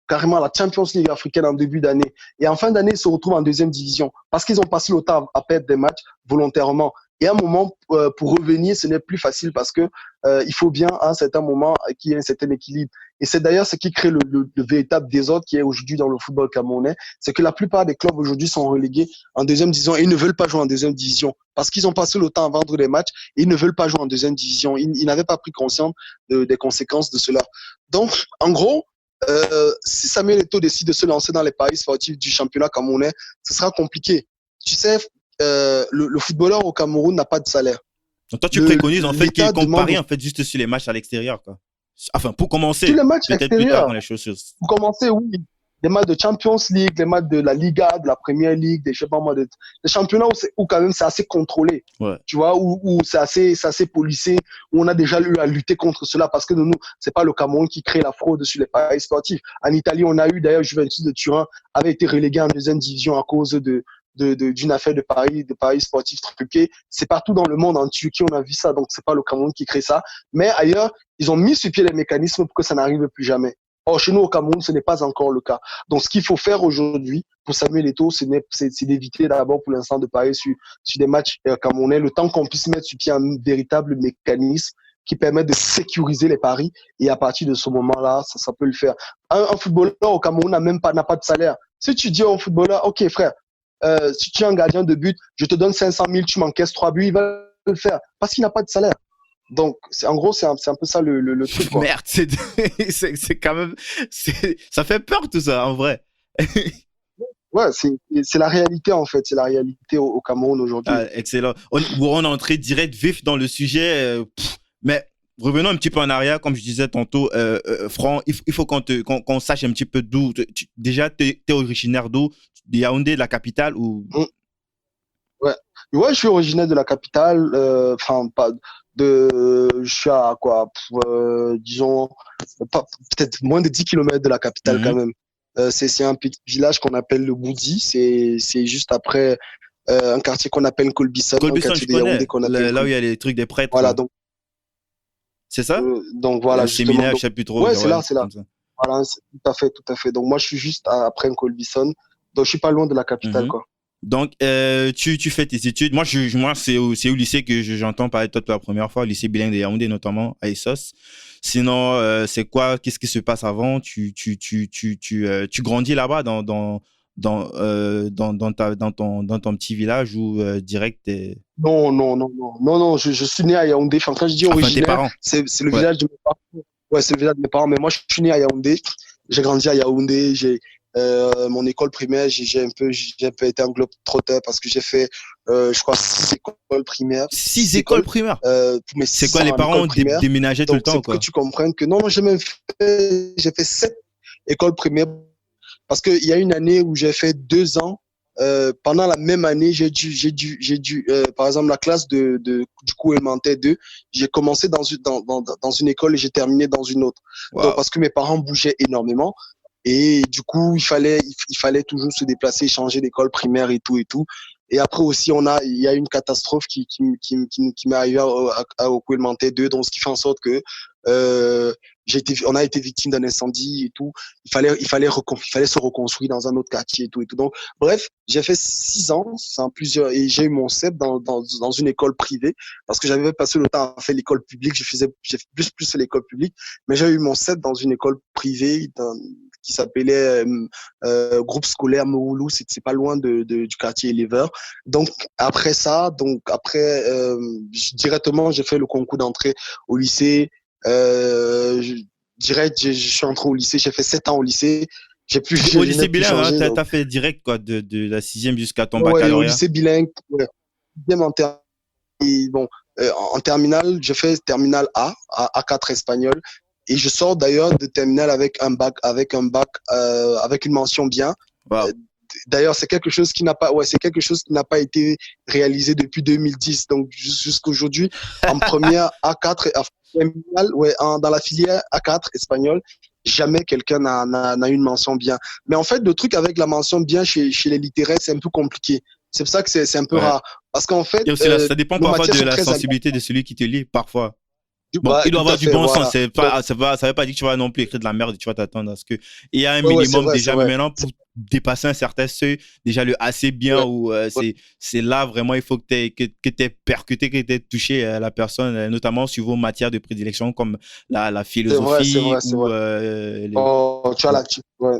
carrément la Champions League africaine en début d'année. Et en fin d'année, ils se retrouvent en deuxième division parce qu'ils ont passé le temps à perdre des matchs volontairement. Et à un moment, pour revenir, ce n'est plus facile parce que il faut bien à un certain moment qu'il y ait un certain équilibre. Et c'est d'ailleurs ce qui crée le véritable désordre qui est aujourd'hui dans le football camerounais. C'est que la plupart des clubs aujourd'hui sont relégués en deuxième division et ils ne veulent pas jouer en deuxième division parce qu'ils ont passé le temps à vendre des matchs et ils ne veulent pas jouer en deuxième division. Ils n'avaient pas pris conscience des conséquences de cela. Donc, en gros, si Samuel Eto'o décide de se lancer dans les paris sportifs du championnat camerounais, ce sera compliqué. Tu sais, le footballeur au Cameroun n'a pas de salaire. Donc toi, tu préconises en fait qu'on parie en fait juste sur les matchs à l'extérieur, quoi. Enfin, pour commencer. Tous les matchs peut-être extérieurs. Plus tard dans les choses. Pour commencer, oui. Les matchs de Champions League, les matchs de la Liga, de la Premier League, des, je sais pas moi, des championnats où quand même c'est assez contrôlé. Ouais. Tu vois, où c'est assez policé, où on a déjà eu à lutter contre cela parce que nous, c'est pas le Cameroun qui crée la fraude sur les paris sportifs. En Italie, on a eu d'ailleurs Juventus de Turin avait été relégué en deuxième division à cause d'une affaire de paris sportifs truqués. C'est partout dans le monde, en Turquie, on a vu ça, donc c'est pas le Cameroun qui crée ça. Mais ailleurs, ils ont mis sur pied les mécanismes pour que ça n'arrive plus jamais. Or, chez nous, au Cameroun, ce n'est pas encore le cas. Donc, ce qu'il faut faire aujourd'hui pour Samuel Eto'o, c'est d'éviter d'abord, pour l'instant, de parier sur des matchs camerounais, le temps qu'on puisse mettre sur pied un véritable mécanisme qui permet de sécuriser les paris. Et à partir de ce moment-là, ça peut le faire. Un footballeur au Cameroun n'a pas de salaire. Si tu dis à un footballeur, OK, frère, si tu es un gardien de but, je te donne 500 000, tu m'encaisses 3 buts, il va le faire parce qu'il n'a pas de salaire. Donc, en gros, c'est un peu ça le truc, quoi. Merde, c'est quand même, ça fait peur tout ça, en vrai. Ouais, c'est la réalité, en fait. C'est la réalité au Cameroun aujourd'hui. Ah, excellent. On est entré direct vif dans le sujet. Mais revenons un petit peu en arrière, comme je disais tantôt, Franck, il faut qu'on sache un petit peu d'où. Déjà, tu es originaire d'où? De Yaoundé, de la capitale ou... Ouais, je suis originaire de la capitale. Je suis à quoi, disons, peut-être moins de 10 kilomètres de la capitale quand même. C'est un petit village qu'on appelle le Boudi. C'est juste après un quartier qu'on appelle Kolbison. Kolbison, je connais. Là où il y a les trucs des prêtres. Voilà, donc. C'est ça? Donc voilà. Le séminaire, je sais plus trop. Ouais, c'est là. Voilà, tout à fait. Donc moi, je suis juste après Kolbison. Donc je suis pas loin de la capitale, quoi. Donc, tu fais tes études. Moi, c'est au lycée que j'entends parler de toi pour la première fois, au lycée bilingue de Yaoundé, notamment à Essos. Sinon, c'est quoi? Qu'est-ce qui se passe avant? Tu grandis là-bas dans ton petit village ou direct Non, je suis né à Yaoundé. Enfin, quand je dis originaire, c'est le village de mes parents. Ouais, c'est le village de mes parents, mais moi, je suis né à Yaoundé. J'ai grandi à Yaoundé. Mon école primaire, j'ai un peu été un globe-trotteur parce que j'ai fait, je crois, 6 écoles primaires. 6 écoles primaires? C'est quoi, les parents déménageaient tout le temps, quoi? C'est pour que tu comprennes que non, j'ai fait 7 écoles primaires parce qu'il y a une année où j'ai fait 2 ans. Pendant la même année, j'ai dû par exemple, la classe du cours élémentaire 2, j'ai commencé dans une école et j'ai terminé dans une autre. Wow. Donc, parce que mes parents bougeaient énormément. Et du coup, il fallait toujours se déplacer, changer d'école primaire et tout. Et après aussi, il y a une catastrophe qui m'est arrivée au cours élémentaire 2, donc ce qui fait en sorte que on a été victime d'un incendie et tout. Il fallait se reconstruire dans un autre quartier et tout. Donc, bref, j'ai fait 6 ans sans plusieurs, et j'ai eu mon CEP dans une école privée parce que j'avais passé le temps à faire l'école publique. J'ai plus l'école publique, mais j'ai eu mon CEP dans une école privée qui s'appelait groupe scolaire Mouloulou, c'est pas loin du quartier Elever. Donc après ça, directement j'ai fait le concours d'entrée au lycée. direct, je suis entré au lycée, j'ai fait 7 ans au lycée. Au Je lycée n'ai plus bilingue, hein, changé. t'as Donc, fait direct quoi, de la sixième jusqu'à ton ouais, au baccalauréat. lycée bilingue, ouais. Bien en ter- et bon, en terminale, je fais terminale A4 espagnol. Et je sors d'ailleurs de terminale avec une mention bien. Waouh. Euh, D'ailleurs, c'est quelque chose qui n'a pas été réalisé depuis 2010. Donc, jusqu'à aujourd'hui, en première A4, terminale, ouais, dans la filière A4 espagnol, jamais quelqu'un n'a eu une mention bien. Mais en fait, le truc avec la mention bien chez les littéraires, c'est un peu compliqué. C'est pour ça que c'est un peu Ouais. rare. Parce qu'en fait, Et aussi, ça dépend nos parfois matières de sont la très sensibilité de celui qui te lit, parfois. Bon, ouais, il doit tout avoir à du fait, bon sens. voilà. C'est Donc, pas, ça veut pas dire que tu vas non plus écrire de la merde, tu vas t'attendre à ce que. Il y a un ouais, ouais, c'est minimum vrai, c'est déjà, mais vrai. maintenant, pour dépasser un certain seuil, déjà le assez bien, Ouais, où ouais, c'est là vraiment, il faut que tu aies percuté, que tu aies touché la personne, notamment sur vos matières de prédilection comme la c'est vrai, c'est philosophie vrai, c'est ou vrai. Oh, tu as ouais.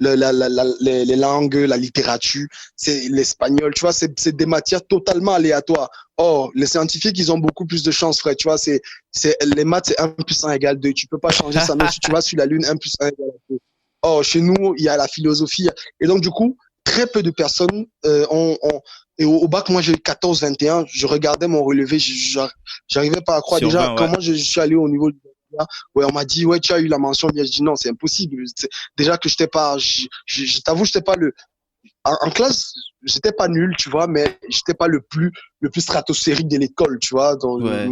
Les langues, la littérature, c'est l'espagnol, tu vois, c'est des matières totalement aléatoires. Or, les scientifiques, ils ont beaucoup plus de chance, frère, tu vois, les maths, c'est 1 plus 1 égale 2. Tu peux pas changer ça, même si tu vas sur la Lune, 1 plus 1 égale 2. Or, chez nous, il y a la philosophie. Et donc, du coup, très peu de personnes et au bac, moi, j'ai eu 14-21, je regardais mon relevé, j'arrivais pas à croire. sur Déjà, 20, quand ouais. moi, je suis allé au niveau ouais, on m'a dit, ouais, tu as eu la mention bien. Je dis non, c'est impossible. Déjà que je t'avoue, j'étais pas en classe, j'étais pas nul, tu vois, mais j'étais pas le plus stratosphérique de l'école, tu vois. Donc, Ouais.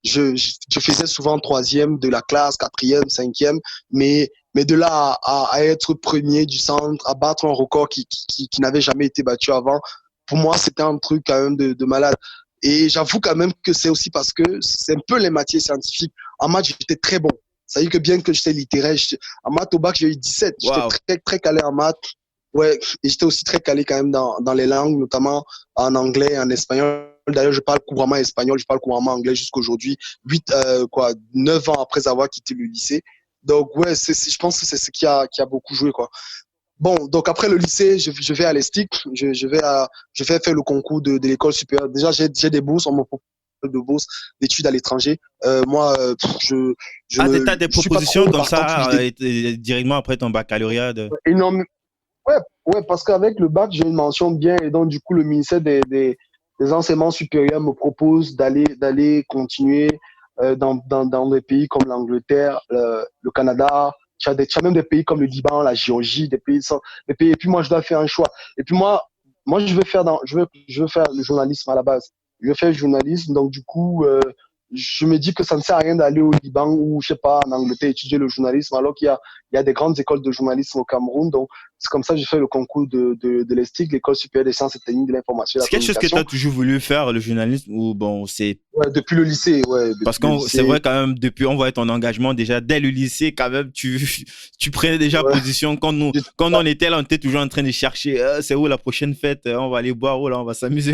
je faisais souvent troisième de la classe, quatrième, cinquième, mais de là à être premier du centre, à battre un record qui n'avait jamais été battu avant, pour moi, c'était un truc quand même de malade. Et j'avoue quand même que c'est aussi parce que c'est un peu les matières scientifiques. En maths, j'étais très bon. Ça veut dire que bien que j'étais littéraire, en maths au bac, j'ai eu 17. J'étais Waouh. très, très calé en maths. Ouais, et j'étais aussi très calé quand même dans les langues, notamment en anglais et en espagnol. D'ailleurs, je parle couramment espagnol, je parle couramment anglais jusqu'à aujourd'hui, 9 ans après avoir quitté le lycée. Donc, ouais, je pense que c'est ce qui a beaucoup joué, quoi. Bon, donc après le lycée, je vais à l'ESTIC, je vais faire le concours de l'école supérieure. Déjà, j'ai des bourses, on me propose de bourses d'études à l'étranger. Moi, Ah, t'as des je suis pas propositions trop comme partant pour ça l'idée. directement après ton baccalauréat Énorme. Ouais, ouais, parce qu'avec le bac, j'ai une mention bien et donc du coup, le ministère des enseignements supérieurs me propose d'aller continuer dans des pays comme l'Angleterre, le Canada. Tu as même des pays comme le Liban, la Géorgie, des pays. Et puis moi, je dois faire un choix. Et puis moi, je veux faire le journalisme à la base. Je veux faire le journalisme, donc du coup, je me dis que ça ne sert à rien d'aller au Liban ou je sais pas en Angleterre étudier le journalisme alors qu'il y a des grandes écoles de journalisme au Cameroun. Donc c'est comme ça que j'ai fait le concours de l'ESTIC, l'École supérieure des sciences et techniques de l'information et de la C'est quelque chose que tu communication. as toujours voulu faire, le journalisme, ou bon, c'est. Ouais, depuis le lycée, ouais, Parce depuis que le c'est vrai lycée. quand même, depuis, on voit ton engagement déjà dès le lycée, quand même, tu prenais déjà Ouais. position. Quand on était là, on était toujours en train de chercher, c'est où la prochaine fête, on va aller boire, où là, on va s'amuser.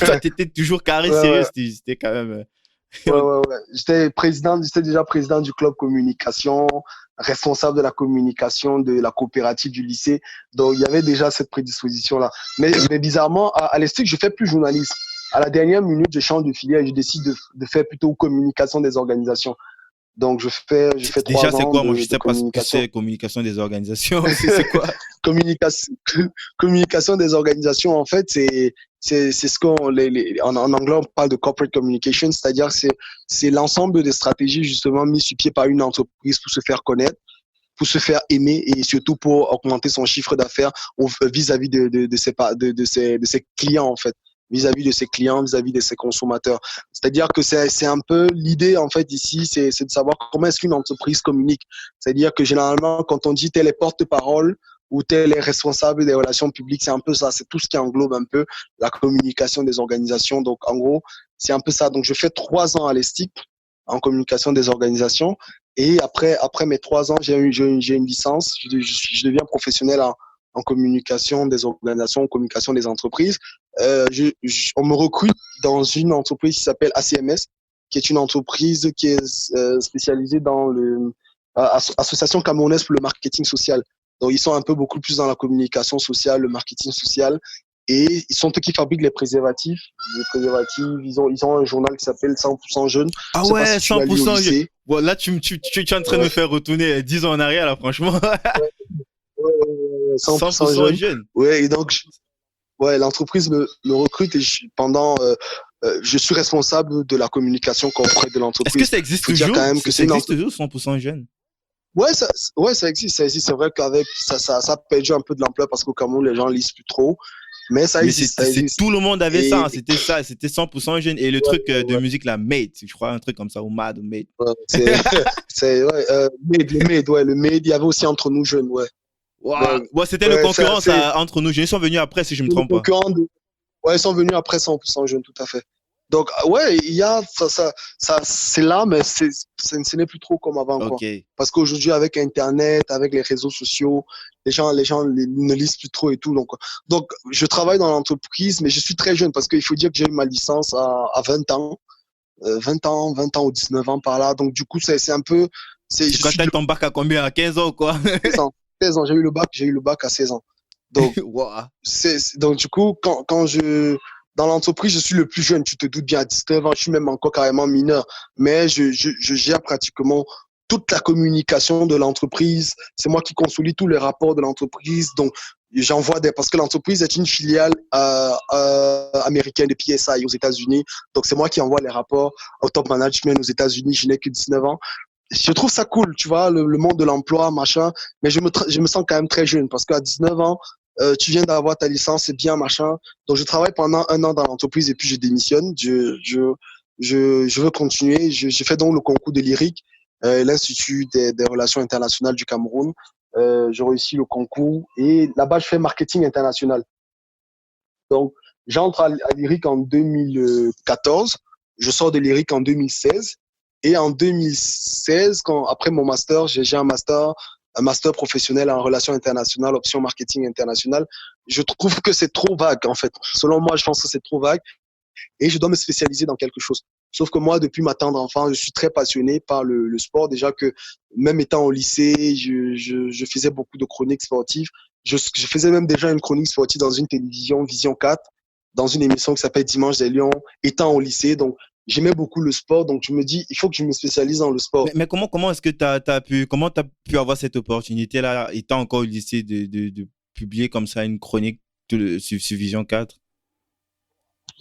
Toi, t'étais toujours carré Ouais, sérieux, ouais. c'était quand même. Ouais, ouais, ouais. J'étais déjà président du club communication, responsable de la communication de la coopérative du lycée. Donc, il y avait déjà cette prédisposition-là. Mais bizarrement, à l'ESTIC, je fais plus journaliste. À la dernière minute, je change de filière et je décide de faire plutôt communication des organisations. Donc, je fais Déjà, 3 ans c'est quoi? Moi, je de sais pas ce que communication. c'est, communication des organisations. C'est quoi? communication, communication des organisations, en fait, c'est ce en anglais, on parle de corporate communication, c'est-à-dire c'est l'ensemble des stratégies justement mises sur pied par une entreprise pour se faire connaître, pour se faire aimer et surtout pour augmenter son chiffre d'affaires vis-à-vis de ses clients, en fait, vis-à-vis de ses clients, vis-à-vis de ses consommateurs. C'est-à-dire que c'est un peu l'idée, en fait, ici, c'est de savoir comment est-ce qu'une entreprise communique. C'est-à-dire que généralement, quand on dit tel est porte-parole ou tel est responsable des relations publiques, c'est un peu ça. C'est tout ce qui englobe un peu la communication des organisations. Donc, en gros, c'est un peu ça. Donc, je fais 3 ans à l'ESTIC en communication des organisations. Et après mes 3 ans, j'ai une licence. Je deviens professionnel en communication des organisations, en communication des entreprises. On me recrute dans une entreprise qui s'appelle ACMS, qui est une entreprise qui est spécialisée dans Association camerounaise pour le marketing social. Donc, ils sont un peu beaucoup plus dans la communication sociale, le marketing social. Et ils sont eux qui fabriquent les préservatifs. Les préservatifs, ils ont un journal qui s'appelle 100% Jeune. Ah Je sais pas ouais, si tu l'as lu au 100% jeune. lycée. Bon, là, tu es en train de me faire retourner 10 ans en arrière, là, franchement. Ouais, 100% 100% Jeune. jeune. Ouais, et donc, ouais, l'entreprise me recrute et je suis responsable de la communication auprès de Est-ce que l'entreprise. ça existe Faut dire toujours? quand même que Ça c'est une existe entreprise. toujours, 100% jeune? Ouais, ça existe, ça existe. C'est vrai qu'avec ça a perdu un peu de l'ampleur parce qu'au Cameroun, les gens lisent plus trop. Mais ça Mais existe, ça existe. tout le monde avait ça, Et hein, c'était ça, c'était 100% jeune. Et le ouais, truc de musique, là, Mate, je crois, un truc comme ça, ou Mad, ou Mate. ouais, ouais, le Made, il y avait aussi Entre nous jeunes, ouais. Waouh. Donc, Ouais, c'était le ouais, concurrent ça, entre nous. Ils sont venus après, si je me le trompe pas. concurrent ouais, ils sont venus après 100% jeunes, tout à fait. Donc, ouais, il y a c'est là, mais ce n'est plus trop comme avant, quoi. Ok. Parce qu'aujourd'hui, avec Internet, avec les réseaux sociaux, les gens ne lisent plus trop et tout. Donc, je travaille dans l'entreprise, mais je suis très jeune parce qu'il faut dire que j'ai eu ma licence à 20 ans, 20 ans ou 19 ans par là. Donc, du coup, c'est un peu, Et je quand suis t'as ton bac à combien? À 15 ans, quoi? 16 ans. 16 ans, j'ai eu le bac à 16 ans. Donc, Waouh. donc du coup, dans l'entreprise, je suis le plus jeune, tu te doutes bien, à 19 ans, je suis même encore carrément mineur, mais je gère pratiquement toute la communication de l'entreprise. C'est moi qui consolide tous les rapports de l'entreprise. Donc, parce que l'entreprise est une filiale américaine de PSI aux États-Unis. Donc, c'est moi qui envoie les rapports au top management aux États-Unis. Je n'ai que 19 ans. Je trouve ça cool, tu vois, le monde de l'emploi, machin. Mais je me sens quand même très jeune parce qu'à 19 ans, tu viens d'avoir ta licence, c'est bien, machin. Donc, je travaille pendant un an dans l'entreprise et puis je démissionne. Je veux continuer. Je fais donc le concours de lyrique, l'Institut des relations internationales du Cameroun. Je réussis le concours et là-bas, je fais marketing international. Donc, j'entre à lyrique en 2014. Je sors de lyrique en 2016. Et en 2016, après mon master, j'ai un master professionnel en relations internationales, option marketing international. Je trouve que c'est trop vague, en fait. Selon moi, je pense que c'est trop vague et je dois me spécialiser dans quelque chose. Sauf que moi, depuis ma tendre enfance, je suis très passionné par le sport. Déjà que même étant au lycée, je faisais beaucoup de chroniques sportives. Je faisais même déjà une chronique sportive dans une télévision Vision 4, dans une émission qui s'appelle Dimanche des Lions, étant au lycée. Donc, j'aimais beaucoup le sport. Donc, je me dis, il faut que je me spécialise dans le sport. Mais comment est-ce que t'as pu avoir cette opportunité-là, étant encore au lycée, de publier comme ça une chronique sur Vision 4?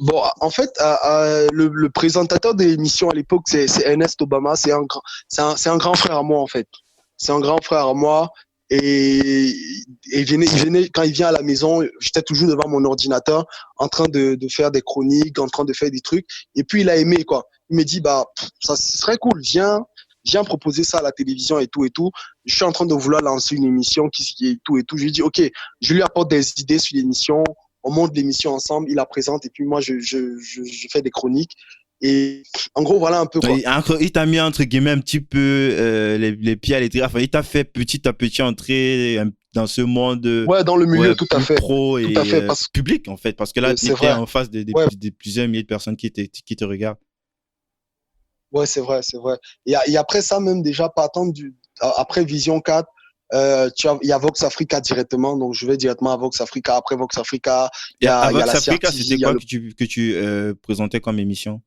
Bon, en fait, le présentateur de l'émission à l'époque, c'est Ernest Obama. C'est un grand frère à moi, en fait. C'est un grand frère à moi. Et quand il vient à la maison, j'étais toujours devant mon ordinateur, en train de faire des chroniques, en train de faire des trucs. Et puis, il a aimé, quoi. Il me dit, bah, ça serait cool, viens proposer ça à la télévision et tout et tout. Je suis en train de vouloir lancer une émission et tout et tout. Je lui dis, OK, je lui apporte des idées sur l'émission. On monte l'émission ensemble, il la présente et puis moi, je fais des chroniques. Et en gros, voilà un peu quoi. Il t'a mis entre guillemets un petit peu les pieds à l'étrier. Enfin, il t'a fait petit à petit entrer dans ce monde dans le milieu, tout à fait. Pro et tout à fait, public en fait. Parce que là, tu étais en face de plusieurs milliers de personnes qui te regardent. Ouais, c'est vrai. Et après ça, même déjà, après Vision 4, il y a Vox Africa directement, donc je vais directement à Vox Africa. Après Vox Africa, il y a Vox la Africa, CRTV, c'était quoi que tu présentais comme émission?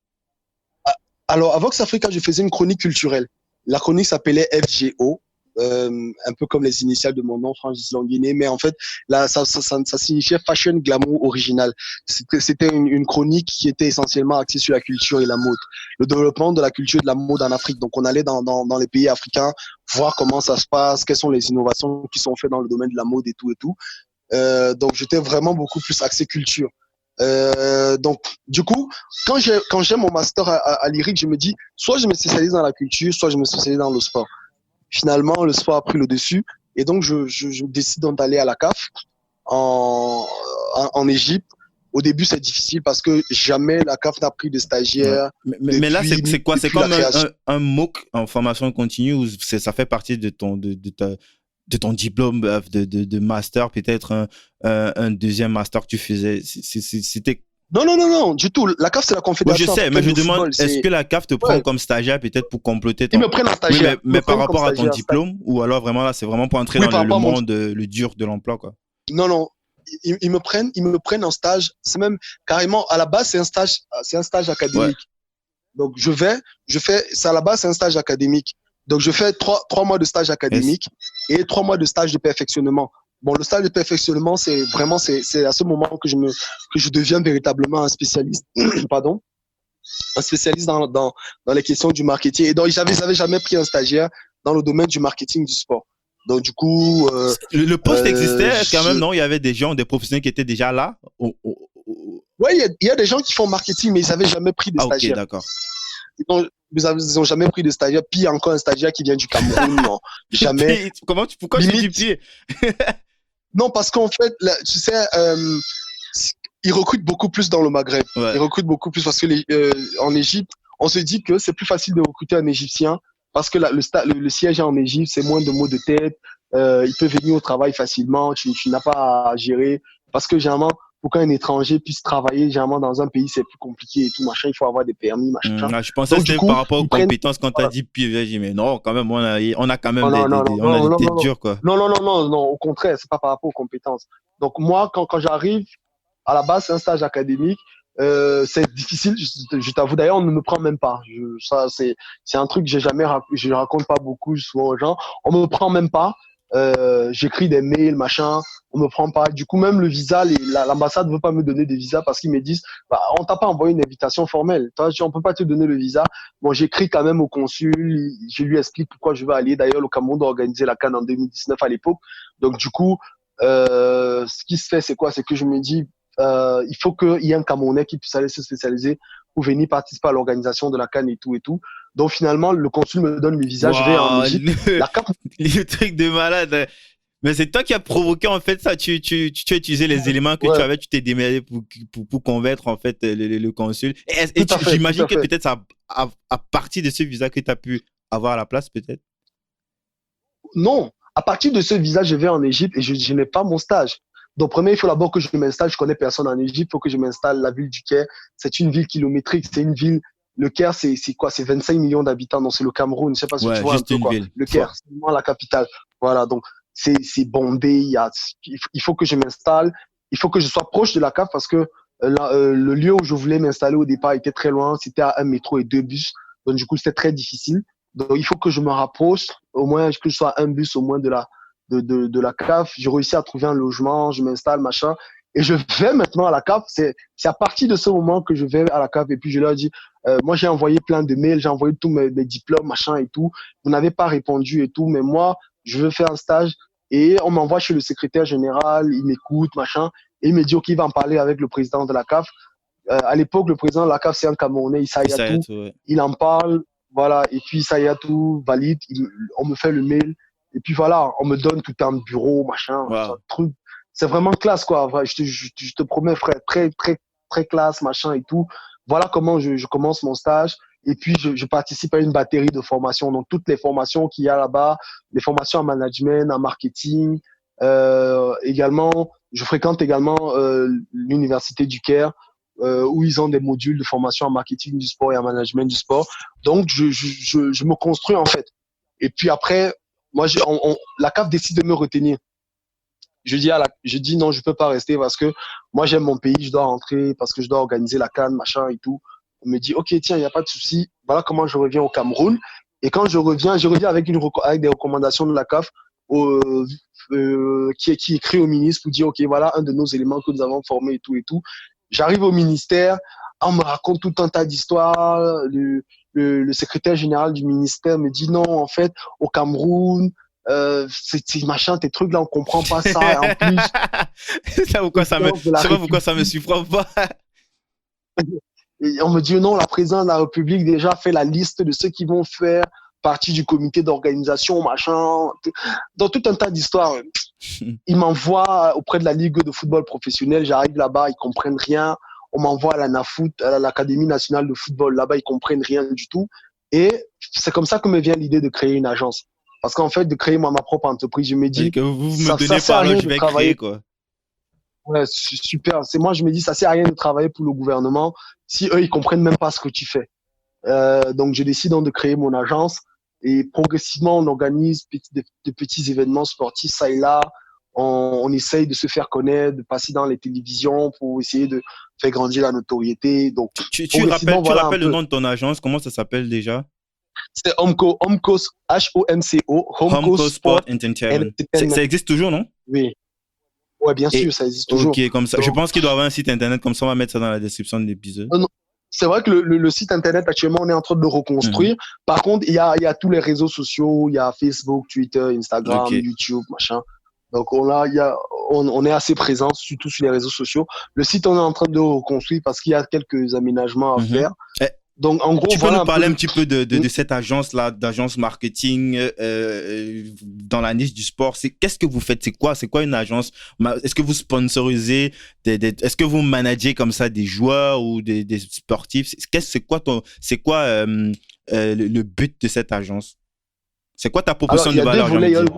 Alors, à Vox Africa, je faisais une chronique culturelle. La chronique s'appelait FGO, un peu comme les initiales de mon nom, Francis Languiné, mais en fait, là, ça signifiait Fashion Glamour Original. C'était une chronique qui était essentiellement axée sur la culture et la mode, le développement de la culture et de la mode en Afrique. Donc, on allait dans les pays africains voir comment ça se passe, quelles sont les innovations qui sont faites dans le domaine de la mode et tout et tout. Donc, j'étais vraiment beaucoup plus axé culture. Donc, du coup, quand j'ai mon master à lyrique, je me dis, soit je me spécialise dans la culture, soit je me spécialise dans le sport. Finalement, le sport a pris le dessus. Et donc, je décide d'aller à la CAF en Égypte. Au début, c'est difficile parce que jamais la CAF n'a pris de stagiaire. Ouais. Mais là, c'est quoi? C'est comme un MOOC en formation continue ou ça fait partie de ton diplôme de master, peut-être un deuxième master que tu faisais? C'était... Non, du tout. La CAF, c'est la confédération. Je sais, mais je demande, est-ce que la CAF te prend comme stagiaire peut-être pour compléter ton... Ils me prennent en stagiaire. Mais par rapport à ton diplôme, ou alors vraiment là, c'est vraiment pour entrer dans le monde, le dur de l'emploi, quoi? Non. ils me prennent en stage. C'est même carrément, à la base, c'est un stage académique. Ouais. Donc, c'est à la base, c'est un stage académique. Donc, je fais trois mois de stage académique et 3 mois de stage de perfectionnement. Bon, le stage de perfectionnement, c'est à ce moment que je deviens véritablement un spécialiste, pardon, un spécialiste dans les questions du marketing. Et donc, j'avais jamais pris un stagiaire dans le domaine du marketing du sport. Donc, du coup, Le poste existait quand même, non? Il y avait des gens, des professionnels qui étaient déjà là. ouais, il y a des gens qui font marketing, mais ils n'avaient jamais pris de Ah, ok, stagiaire. d'accord. Ils ont jamais pris de stagiaire. Puis encore un stagiaire qui vient du Cameroun, non, jamais. Pourquoi tu dis pied? Non, parce qu'en fait, là, tu sais, ils recrutent beaucoup plus dans le Maghreb. Ouais. Ils recrutent beaucoup plus parce que en Égypte, on se dit que c'est plus facile de recruter un Égyptien parce que le siège est en Égypte, c'est moins de mots de tête. Il peut venir au travail facilement. Tu n'as pas à gérer parce que généralement, pour qu'un étranger puisse travailler, généralement dans un pays, c'est plus compliqué et tout machin. Il faut avoir des permis, machin. Je pensais que Donc, du c'était coup, par rapport aux ils prennent. compétences quand tu as dit pied. J'ai dit, mais non, quand même, on a quand même Non, on a des têtes dures, quoi. non, au contraire, c'est pas par rapport aux compétences. Donc, moi, quand j'arrive, à la base, c'est un stage académique. C'est difficile, je t'avoue. D'ailleurs, on ne me prend même pas. Ça, c'est un truc que je raconte pas beaucoup souvent aux gens. On me prend même pas. J'écris des mails, machin. On me prend pas. Du coup, même le visa, l'ambassade veut pas me donner des visas parce qu'ils me disent, bah, on t'a pas envoyé une invitation formelle. Toi, on peut pas te donner le visa. Bon, j'écris quand même au consul. Je lui explique pourquoi je veux aller. D'ailleurs, le Cameroun doit organiser la CAN en 2019 à l'époque. Donc, du coup, ce qui se fait, c'est quoi? C'est que je me dis, il faut qu'il y ait un Camerounais qui puisse aller se spécialiser pour venir participer à l'organisation de la CAN et tout et tout. Donc finalement, le consul me donne le visa, je vais en Égypte. La CAF... Le truc de malade. Mais c'est toi qui as provoqué en fait ça. Tu as utilisé les éléments que tu avais, tu t'es démerdé pour convaincre en fait le consul. Et j'imagine que peut-être ça à partir de ce visa que tu as pu avoir à la place peut-être. Non, à partir de ce visa, je vais en Égypte et je n'ai pas mon stage. Donc, premier, il faut d'abord que je m'installe. Je connais personne en Égypte. Il faut que je m'installe. La ville du Caire, c'est une ville kilométrique. C'est une ville. Le Caire, c'est quoi? C'est 25 millions d'habitants. Donc, c'est le Cameroun. Je sais pas si tu vois un peu quoi. Ville. Le Caire, c'est vraiment la capitale. Voilà. Donc, c'est bondé. Il faut que je m'installe. Il faut que je sois proche de la CAF parce que le lieu où je voulais m'installer au départ était très loin. C'était à un métro et 2 bus. Donc, du coup, c'était très difficile. Donc, il faut que je me rapproche. Au moins, que je sois un bus au moins de la CAF. J'ai réussi à trouver un logement, je m'installe, machin. Et je vais maintenant à la CAF. C'est à partir de ce moment que je vais à la CAF. Et puis, je leur dis, moi, j'ai envoyé plein de mails, j'ai envoyé tous mes diplômes, machin et tout. Vous n'avez pas répondu et tout. Mais moi, je veux faire un stage. Et on m'envoie chez le secrétaire général, il m'écoute, machin. Et il me dit, OK, il va en parler avec le président de la CAF. À l'époque, le président de la CAF, c'est un Camerounais, Issa Yatou. Ouais. Il en parle. Voilà. Et puis, Issa Yatou valide. On me fait le mail. Et puis voilà, on me donne tout un bureau, machin, truc. C'est vraiment classe, quoi. Je te promets, frère, très, très, très classe, machin et tout. Voilà comment je commence mon stage. Et puis, je participe à une batterie de formations. Donc, toutes les formations qu'il y a là-bas, les formations en management, en marketing. Également, je fréquente également l'université du Caire, où ils ont des modules de formation en marketing du sport et en management du sport. Donc, je me construis, en fait. Et puis après, moi, la CAF décide de me retenir. Je dis non, je peux pas rester parce que moi, j'aime mon pays, je dois rentrer parce que je dois organiser la CAN, machin et tout. On me dit, OK, tiens, il n'y a pas de souci. Voilà comment je reviens au Cameroun. Et quand je reviens avec des recommandations de la CAF qui écrit au ministre pour dire, OK, voilà un de nos éléments que nous avons formés et tout et tout. J'arrive au ministère, on me raconte tout un tas d'histoires. Le secrétaire général du ministère me dit non, en fait, au Cameroun, c'est machin, tes trucs là, on comprend pas ça. Et en plus, je sais pas pourquoi ça me surprend pas. Et on me dit non, la présidente de la République déjà fait la liste de ceux qui vont faire partie du comité d'organisation, machin. Dans tout un tas d'histoires. Ils m'envoient auprès de la Ligue de football professionnel. J'arrive là-bas, ils comprennent rien. On m'envoie à la NAFoot, à l'Académie nationale de football. Là-bas, ils comprennent rien du tout. Et c'est comme ça que me vient l'idée de créer une agence. Parce qu'en fait, de créer ma propre entreprise, je me dis, que vous me donnez pas, alors je vais créer, quoi. Ouais, super. Moi, je me dis, ça sert à rien de travailler pour le gouvernement si eux, ils comprennent même pas ce que tu fais. Donc, je décide donc de créer mon agence et progressivement, on organise de petits événements sportifs, ça et là. on essaye de se faire connaître, de passer dans les télévisions pour essayer de faire grandir la notoriété. Donc, progressivement, Tu voilà un rappelles le peu. nom de ton agence, comment ça s'appelle déjà? C'est Homco, Homco, Homco Homeco Sport Sport and Entertainment. Entertainment. Ça existe toujours, non? Oui, ouais, bien Et sûr, ça existe toujours. ok, comme ça. Je Donc, pense qu'il doit avoir un site internet, comme ça on va mettre ça dans la description de l'épisode. non, c'est vrai que le site internet, actuellement, on est en train de le Mhm. reconstruire. Par contre, il y a tous les réseaux sociaux, il y a Facebook, Twitter, Instagram, Ok. YouTube, machin. Donc, on est assez présent, surtout sur les réseaux sociaux. Le site, on est en train de le reconstruire parce qu'il y a quelques aménagements à Mhm. faire. Eh, Donc, en gros, Tu peux nous voilà un peu parler un le. petit peu de cette agence-là, d'agence marketing dans la niche du sport. Qu'est-ce que vous faites? C'est quoi une agence? Est-ce que vous sponsorisez est-ce que vous managez comme ça des joueurs ou des sportifs? C'est quoi le but de cette agence? C'est quoi ta Alors, proposition il y de a deux valeur, j'ai envie volets. de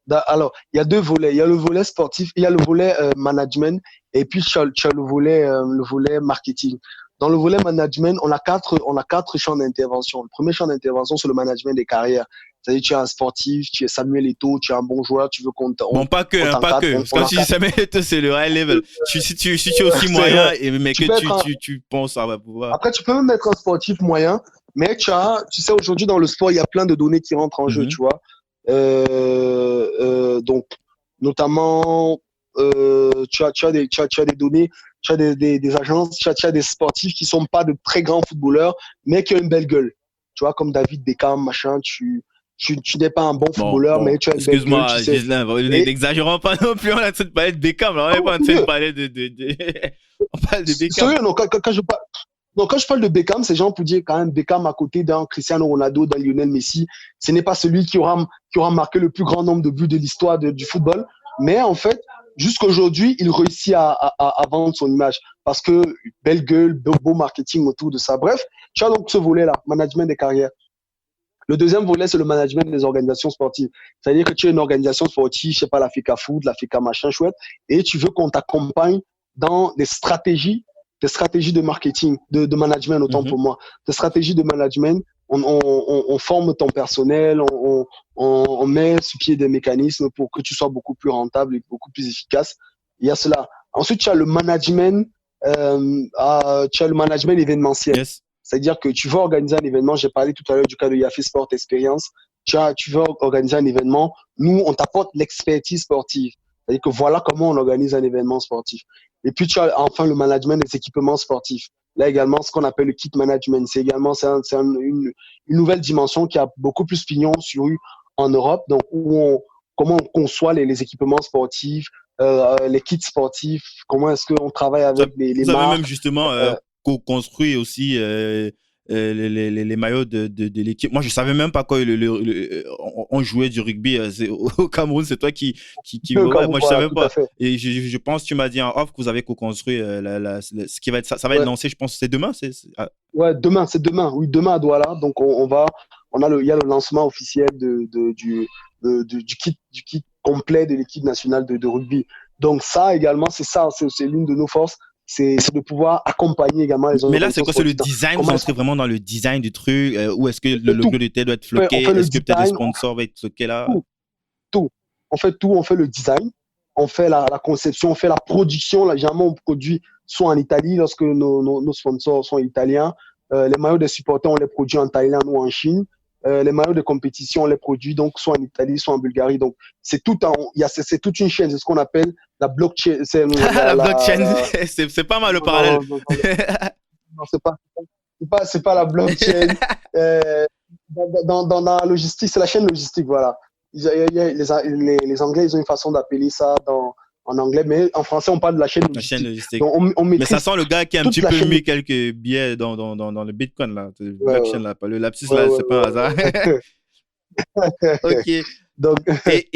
dire? Alors, il y a deux volets. Il y a le volet sportif, il y a le volet management, et puis tu as le volet marketing. Dans le volet management, on a quatre champs d'intervention. Le premier champ d'intervention, c'est le management des carrières. C'est-à-dire, tu es un sportif, tu es Samuel Eto'o, tu es un bon joueur, tu veux Bon, pas que, on hein, pas t'encadre, que. Parce que on quand tu dis encadre. ça, mais c'est le high level. Si tu es aussi C'est vrai. moyen, mais Tu que peux être tu penses ça va pouvoir. Après, tu peux même être un sportif moyen, mais tu sais, aujourd'hui, dans le sport, il y a plein de données qui rentrent en jeu, Mhm. tu vois. Donc, notamment, tu as des données, tu as des agences, tu as des sportifs qui sont pas de très grands footballeurs, mais qui ont une belle gueule. Tu vois, comme David Beckham, machin, tu n'es pas un bon footballeur, mais Bon, tu as une belle gueule, tu excuse-moi, sais. Gislain, Et, n'exagérons pas non plus, on est en train de parler de Beckham, là, on n'est non, pas en train de sérieux, parler on parle de Beckham. sérieux, non, quand je parle de Beckham, c'est genre pour dire quand même Beckham à côté d'un Cristiano Ronaldo, d'un Lionel Messi. Ce n'est pas celui qui aura marqué le plus grand nombre de buts de l'histoire du football. Mais en fait, jusqu'aujourd'hui, il réussit à vendre son image parce que belle gueule, beau marketing autour de ça. Bref, tu as donc ce volet-là, management des carrières. Le deuxième volet, c'est le management des organisations sportives. C'est-à-dire que tu es une organisation sportive, je sais pas, la FICA Foot, la FICA machin chouette, et tu veux qu'on t'accompagne dans des stratégies de marketing, de management, autant Mhm. pour moi, des stratégies de management. On forme ton personnel, on met sur pied des mécanismes pour que tu sois beaucoup plus rentable et beaucoup plus efficace. Il y a cela. Ensuite, tu as le management événementiel. Yes. C'est-à-dire que tu veux organiser un événement, j'ai parlé tout à l'heure du cas de Yafé Sport Experience, tu veux organiser un événement, nous, on t'apporte l'expertise sportive. C'est-à-dire que voilà comment on organise un événement sportif. Et puis, tu as enfin le management des équipements sportifs. Là également, ce qu'on appelle le kit management, une nouvelle dimension qui a beaucoup plus pignon sur rue en Europe, donc comment on conçoit les équipements sportifs, les kits sportifs, comment est-ce qu'on travaille avec les Vous avez même marques. justement co-construit aussi les maillots de l'équipe. Moi, je savais même pas quoi on jouait du rugby au Cameroun. C'est toi ouais, moi, je Voilà, savais tout à pas. fait. Et je pense, tu m'as dit en off que vous avez co-construit ce qui va être ça va être Ouais, lancé, je pense, c'est demain. ouais, demain, c'est demain. Oui, demain à Douala. Donc, il y a le lancement officiel du kit complet de l'équipe nationale de rugby. Donc, ça également, c'est l'une de nos forces. C'est de pouvoir accompagner également les Mais là, c'est organisations quoi? C'est le sportives. design? Vous Comment est-ce entrez vraiment dans le design du truc? Ou est-ce que le qu'on fait tout? logo de tête doit être On floqué? fait le Est-ce que peut-être le design, sponsor va être floqué là? tout, tout. On fait tout. On fait le design, on fait la conception, on fait la production. Là, généralement, on produit soit en Italie lorsque nos sponsors sont italiens. Les maillots des supporters, on les produit en Thaïlande ou en Chine. Les maillots de compétition, on les produit donc soit en Italie, soit en Bulgarie. Donc, c'est toute une chaîne. C'est ce qu'on appelle la blockchain. La blockchain, c'est pas mal le parallèle. Non, non, c'est pas la blockchain. Euh, dans la logistique, c'est la chaîne logistique, voilà. Les Anglais, ils ont une façon d'appeler ça en anglais, mais en français, on parle de la chaîne La chaîne logistique. logistique. Donc, on Mais ça maîtrise sent le gars qui a un toute petit la peu chaîne. mis quelques billets dans le Bitcoin, là. Le Ouais, blockchain, là. Le lapsus, ouais, là, ouais, c'est pas un hasard. Ok. donc, C'est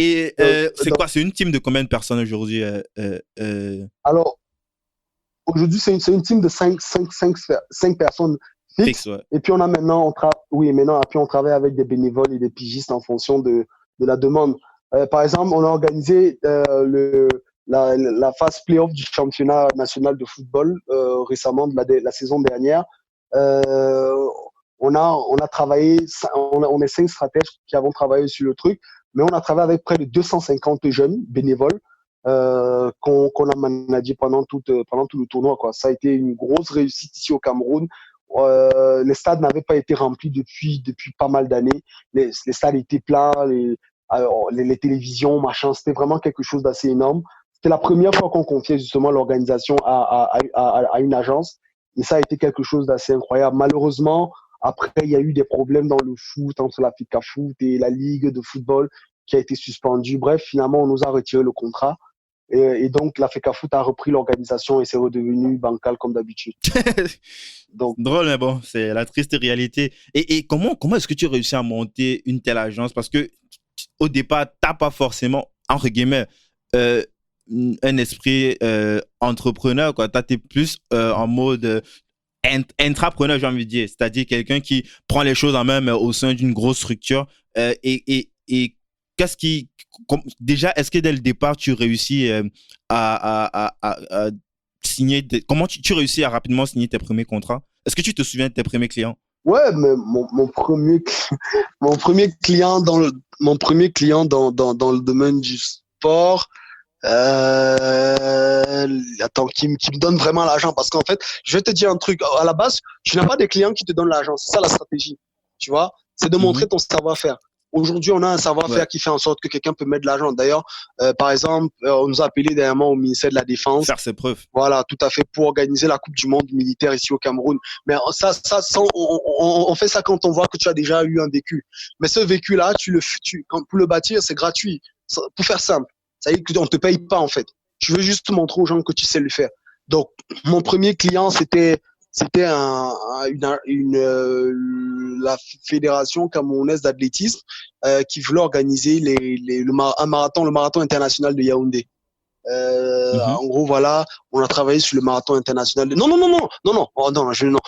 donc, quoi? C'est une team de combien de personnes aujourd'hui? alors, aujourd'hui, c'est une team de 5 personnes Fixe, fixes. ouais. Et puis, on a maintenant, puis on travaille avec des bénévoles et des pigistes en fonction de la demande. Par exemple, on a organisé la phase playoff du championnat national de football récemment, de la saison dernière. On a travaillé, on est 5 stratèges qui avons travaillé sur le truc. mais on a travaillé avec près de 250 jeunes bénévoles qu'on a managé pendant tout le tournoi, quoi. Ça a été une grosse réussite ici au Cameroun. Les stades n'avaient pas été remplis depuis pas mal d'années. Les stades étaient pleins, les télévisions, machin. C'était vraiment quelque chose d'assez énorme. C'était la première fois qu'on confiait justement l'organisation à une agence. Et ça a été quelque chose d'assez incroyable. Malheureusement, après, il y a eu des problèmes dans le foot, entre la FECAFOOT et la Ligue de football qui a été suspendue. Bref, finalement, on nous a retiré le contrat. Et donc, la FECAFOOT a repris l'organisation et c'est redevenu bancal comme d'habitude. Donc, drôle, mais bon, c'est la triste réalité. Et comment est-ce que tu réussis à monter une telle agence? Parce que au départ, tu n'as pas forcément, entre guillemets, un esprit entrepreneur, quoi. Tu es plus en mode intrapreneur, j'ai envie de dire. C'est-à-dire quelqu'un qui prend les choses en main, mais au sein d'une grosse structure. Et qu'est-ce qui... Déjà, est-ce que dès le départ, tu réussis à signer... Comment tu réussis à rapidement signer tes premiers contrats? Est-ce que tu te souviens de tes premiers clients? Ouais, mais mon premier client dans le domaine du sport, attends, qui me donne vraiment l'argent, parce qu'en fait, je vais te dire un truc, à la base, tu n'as pas des clients qui te donnent l'argent, c'est ça la stratégie, tu vois, c'est de montrer ton savoir-faire. Aujourd'hui, on a un savoir-faire qui fait en sorte que quelqu'un peut mettre de l'argent. D'ailleurs, par exemple, on nous a appelé dernièrement au ministère de la Défense. Faire ses preuves. Voilà, tout à fait, pour organiser la Coupe du Monde militaire ici au Cameroun. Mais on fait ça quand on voit que tu as déjà eu un vécu. Mais ce vécu-là, pour le bâtir, c'est gratuit. Pour faire simple, ça veut dire qu'on ne te paye pas en fait. Tu veux juste montrer aux gens que tu sais le faire. Donc, mon premier client, c'était la fédération camerounaise d'athlétisme qui voulait organiser le marathon international de Yaoundé. En gros, voilà, on a travaillé sur le marathon international de... Non.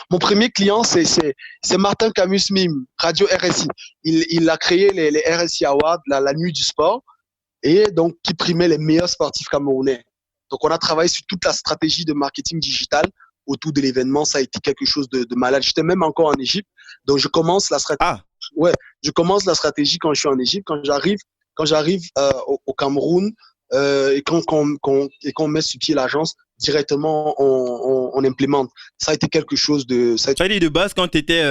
Mon premier client, c'est Martin Camus Mime, Radio RSI. Il a créé les RSI Awards, la nuit du sport, et donc qui primait les meilleurs sportifs camerounais. Donc, on a travaillé sur toute la stratégie de marketing digital autour de l'événement. Ça a été quelque chose de malade. J'étais même encore en Égypte. Donc, je commence la stratégie. Je commence la stratégie quand je suis en Égypte. Quand j'arrive au Cameroun et qu'on met sur pied l'agence, directement, on implémente. Ça a été quelque chose de... Tu as dit de base, quand tu étais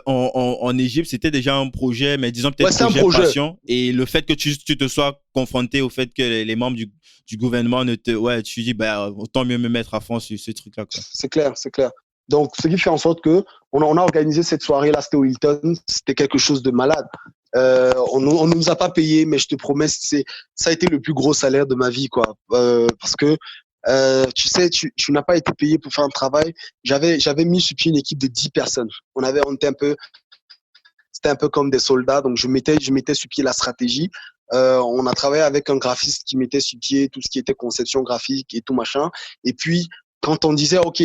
en Égypte, c'était déjà un projet, mais disons peut-être un projet passion. Et le fait que tu te sois confronté au fait que les membres du gouvernement ne te... Ouais, tu dis, autant mieux me mettre à fond sur ce truc-là. C'est clair. Donc, ce qui fait en sorte qu'on a organisé cette soirée-là, c'était au Hilton, c'était quelque chose de malade. On ne nous a pas payé, mais je te promets, ça a été le plus gros salaire de ma vie, quoi. Parce que tu sais, tu n'as pas été payé pour faire un travail. J'avais mis sur pied une équipe de 10 personnes. C'était un peu comme des soldats, donc je mettais sur pied la stratégie. On a travaillé avec un graphiste qui mettait sur pied tout ce qui était conception graphique et tout machin. Et puis, quand on disait, OK,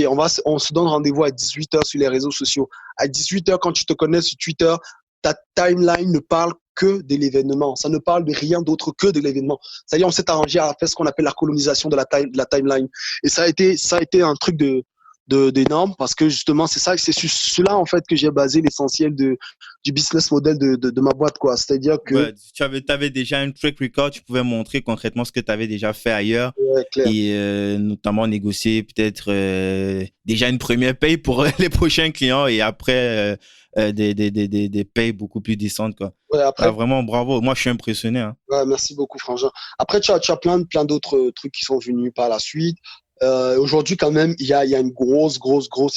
on se donne rendez-vous à 18h sur les réseaux sociaux. À 18h, quand tu te connais sur Twitter, ta timeline ne parle que de l'événement. Ça ne parle de rien d'autre que de l'événement. C'est-à-dire, on s'est arrangé à faire ce qu'on appelle la colonisation de la timeline. Et ça a été un truc d'énorme, parce que justement, c'est sur cela, en fait, que j'ai basé l'essentiel du business model de ma boîte, quoi. C'est-à-dire que... Ouais, tu avais déjà un track record, tu pouvais montrer concrètement ce que tu avais déjà fait ailleurs. Ouais, clair. Et notamment négocier peut-être déjà une première paye pour les prochains clients et après des payes beaucoup plus décentes, quoi. Ouais, après... vraiment, bravo. Moi, je suis impressionné. Hein. Ouais, merci beaucoup, Frangin. Après, tu as plein d'autres trucs qui sont venus par la suite. Aujourd'hui, quand même, il y a une grosse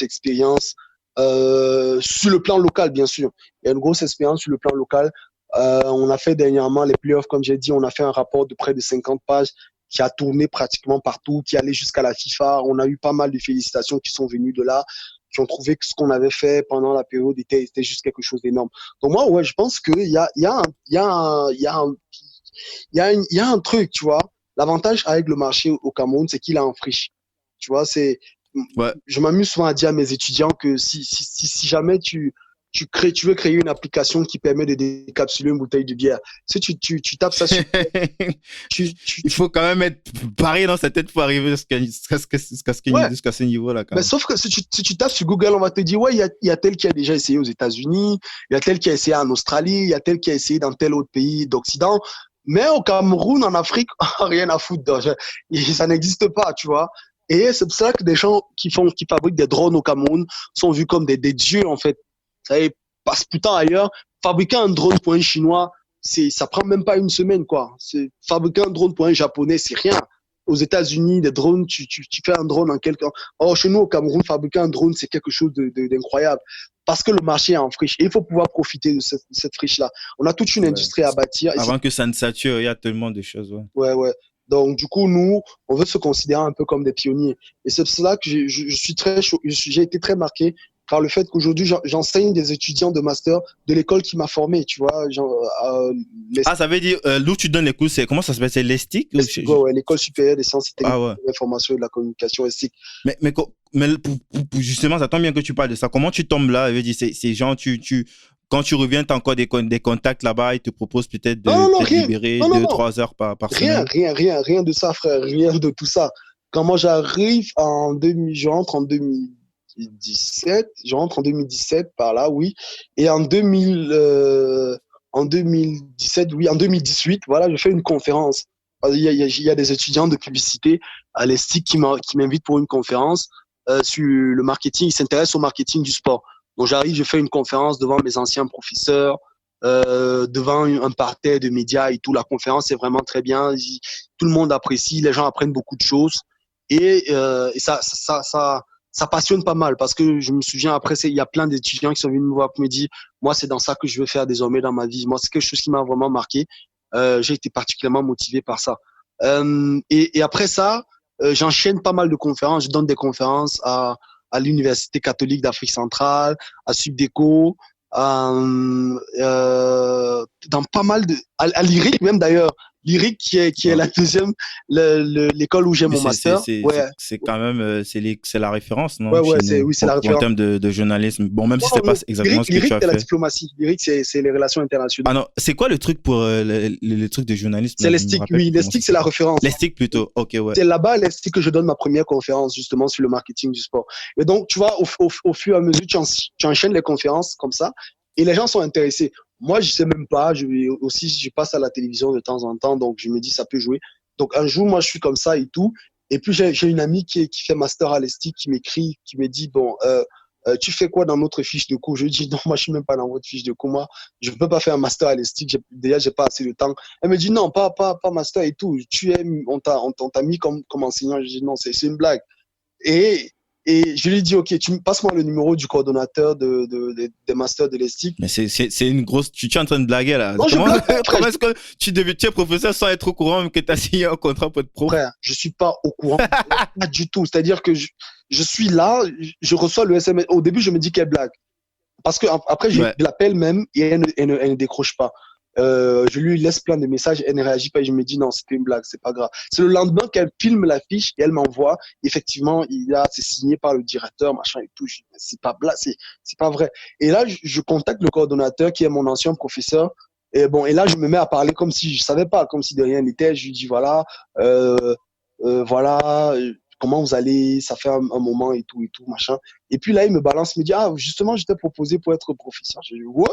expérience sur le plan local, bien sûr. Il y a une grosse expérience sur le plan local. On a fait dernièrement les playoffs, comme j'ai dit, on a fait un rapport de près de 50 pages qui a tourné pratiquement partout, qui allait jusqu'à la FIFA. On a eu pas mal de félicitations qui sont venues de là, qui ont trouvé que ce qu'on avait fait pendant la période était juste quelque chose d'énorme. Donc moi, ouais, je pense qu'il y a un truc, tu vois. L'avantage avec le marché au Cameroun, c'est qu'il est en friche. Tu vois, je m'amuse souvent à dire à mes étudiants que si jamais tu veux créer une application qui permet de décapsuler une bouteille de bière, si tu tapes ça sur... Il faut quand même être pareil dans sa tête pour arriver jusqu'à ce niveau-là. Mais sauf que si tu tapes sur Google, on va te dire, ouais, il y a tel qui a déjà essayé aux États-Unis, il y a tel qui a essayé en Australie, il y a tel qui a essayé dans tel autre pays d'Occident. Mais au Cameroun, en Afrique, rien à foutre. Ça n'existe pas, tu vois. Et c'est pour ça que des gens qui fabriquent des drones au Cameroun sont vus comme des dieux, en fait. Ça y est, passe pourtant ailleurs. Fabriquer un drone pour un Chinois, ça prend même pas une semaine, quoi. Fabriquer un drone pour un Japonais, c'est rien. Aux États-Unis, des drones, tu fais un drone en quelques. Or, chez nous, au Cameroun, fabriquer un drone, c'est quelque chose d'incroyable. Parce que le marché est en friche. Et il faut pouvoir profiter de cette friche-là. On a toute une industrie à bâtir. Avant que ça ne sature, il y a tellement de choses. Ouais, ouais. Donc, du coup, nous, on veut se considérer un peu comme des pionniers. Et c'est pour cela que j'ai été très marqué par le fait qu'aujourd'hui, j'enseigne des étudiants de master de l'école qui m'a formé, tu vois. Ça veut dire, d'où tu donnes les cours, comment ça s'appelle? C'est l'ESTIC? Ouais, l'École supérieure des sciences et technologies de l'information et de la communication, ESTIC. Mais pour justement, ça tombe bien que tu parles de ça. Comment tu tombes là? Je veux dire, ces gens, quand tu reviens, tu as encore des contacts là-bas, ils te proposent peut-être de libérer 2-3 heures par semaine. Rien de ça, frère. Rien de tout ça. Quand moi j'arrive je rentre en 2017 par là, oui. Et en 2018, voilà, je fais une conférence. Il y a des étudiants de publicité à l'ESTIC qui m'invitent pour une conférence sur le marketing. Ils s'intéressent au marketing du sport. Donc j'arrive, je fais une conférence devant mes anciens professeurs, devant un parterre de médias et tout. La conférence est vraiment très bien. Tout le monde apprécie, les gens apprennent beaucoup de choses. Et ça passionne pas mal parce que je me souviens après, il y a plein d'étudiants qui sont venus me voir et me dire, moi, c'est dans ça que je veux faire désormais dans ma vie. Moi, c'est quelque chose qui m'a vraiment marqué. J'ai été particulièrement motivé par ça. Et après ça, j'enchaîne pas mal de conférences. Je donne des conférences à l'Université catholique d'Afrique centrale, à Subdeco, dans pas mal à l'IRIC même d'ailleurs. L'IRIC qui est la deuxième, l'école où j'ai mon master. C'est quand même, c'est la référence, non? Oui, c'est la référence. En termes de journalisme. Bon, même si c'est pas exactement ce que tu as fait. L'IRIC, c'est la diplomatie. L'IRIC, c'est les relations internationales. Ah non, c'est quoi le truc pour le truc de journalisme? C'est l'ESTIC, oui. L'ESTIC, c'est la référence. L'ESTIC plutôt, ok, ouais. C'est là-bas, à l'ESTIC, que je donne ma première conférence, justement, sur le marketing du sport. Et donc, tu vois, au fur et à mesure, tu enchaînes les conférences comme ça, et les gens sont intéressés. Moi, je sais même pas. Je passe à la télévision de temps en temps, donc je me dis ça peut jouer. Donc un jour, moi, je suis comme ça et tout. Et puis j'ai une amie qui fait master à l'ESTIC qui m'écrit, qui me dit bon, tu fais quoi dans notre fiche de cours? Je lui dis non, moi je suis même pas dans votre fiche de cours. Moi, je peux pas faire un master à l'ESTIC. Déjà, j'ai pas assez de temps. Elle me dit non, pas master et tout. On t'a mis comme enseignant. Je dis non, c'est une blague. Et je lui dis, OK, passe-moi le numéro du coordonnateur des masters de l'ESTIC. Mais c'est une grosse. Tu es en train de blaguer là. Non, comment est-ce que tu es professeur sans être au courant que tu as signé un contrat pour être pro? Frère, je suis pas au courant. Pas du tout. C'est-à-dire que je suis là, je reçois le SMS. Au début, je me dis quelle blague. Parce que après, je l'appelle même et elle ne décroche pas. Je lui laisse plein de messages, elle ne réagit pas et je me dis non, c'était une blague, c'est pas grave. C'est le lendemain qu'elle filme la fiche et elle m'envoie. Effectivement, c'est signé par le directeur, machin et tout. C'est pas blague, c'est pas vrai. Et là, je contacte le coordonnateur qui est mon ancien professeur. Et bon, et là, je me mets à parler comme si je savais pas, comme si de rien n'était. Je lui dis voilà, comment vous allez, ça fait un moment et tout, machin. Et puis là, il me balance, il me dit ah, justement, je t'ai proposé pour être professeur. Je lui dis ouais,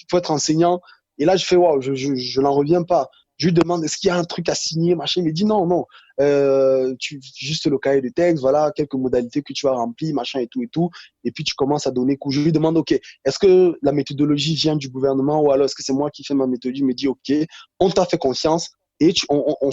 pour être enseignant. Et là, je fais, waouh, je n'en reviens pas. Je lui demande, est-ce qu'il y a un truc à signer, machin. Il me dit, non. Juste le cahier de texte, voilà, quelques modalités que tu as remplies, machin et tout. Et puis, tu commences à donner cours. Je lui demande, OK, est-ce que la méthodologie vient du gouvernement ou alors est-ce que c'est moi qui fais ma méthodologie? Il me dit, OK, on t'a fait confiance et on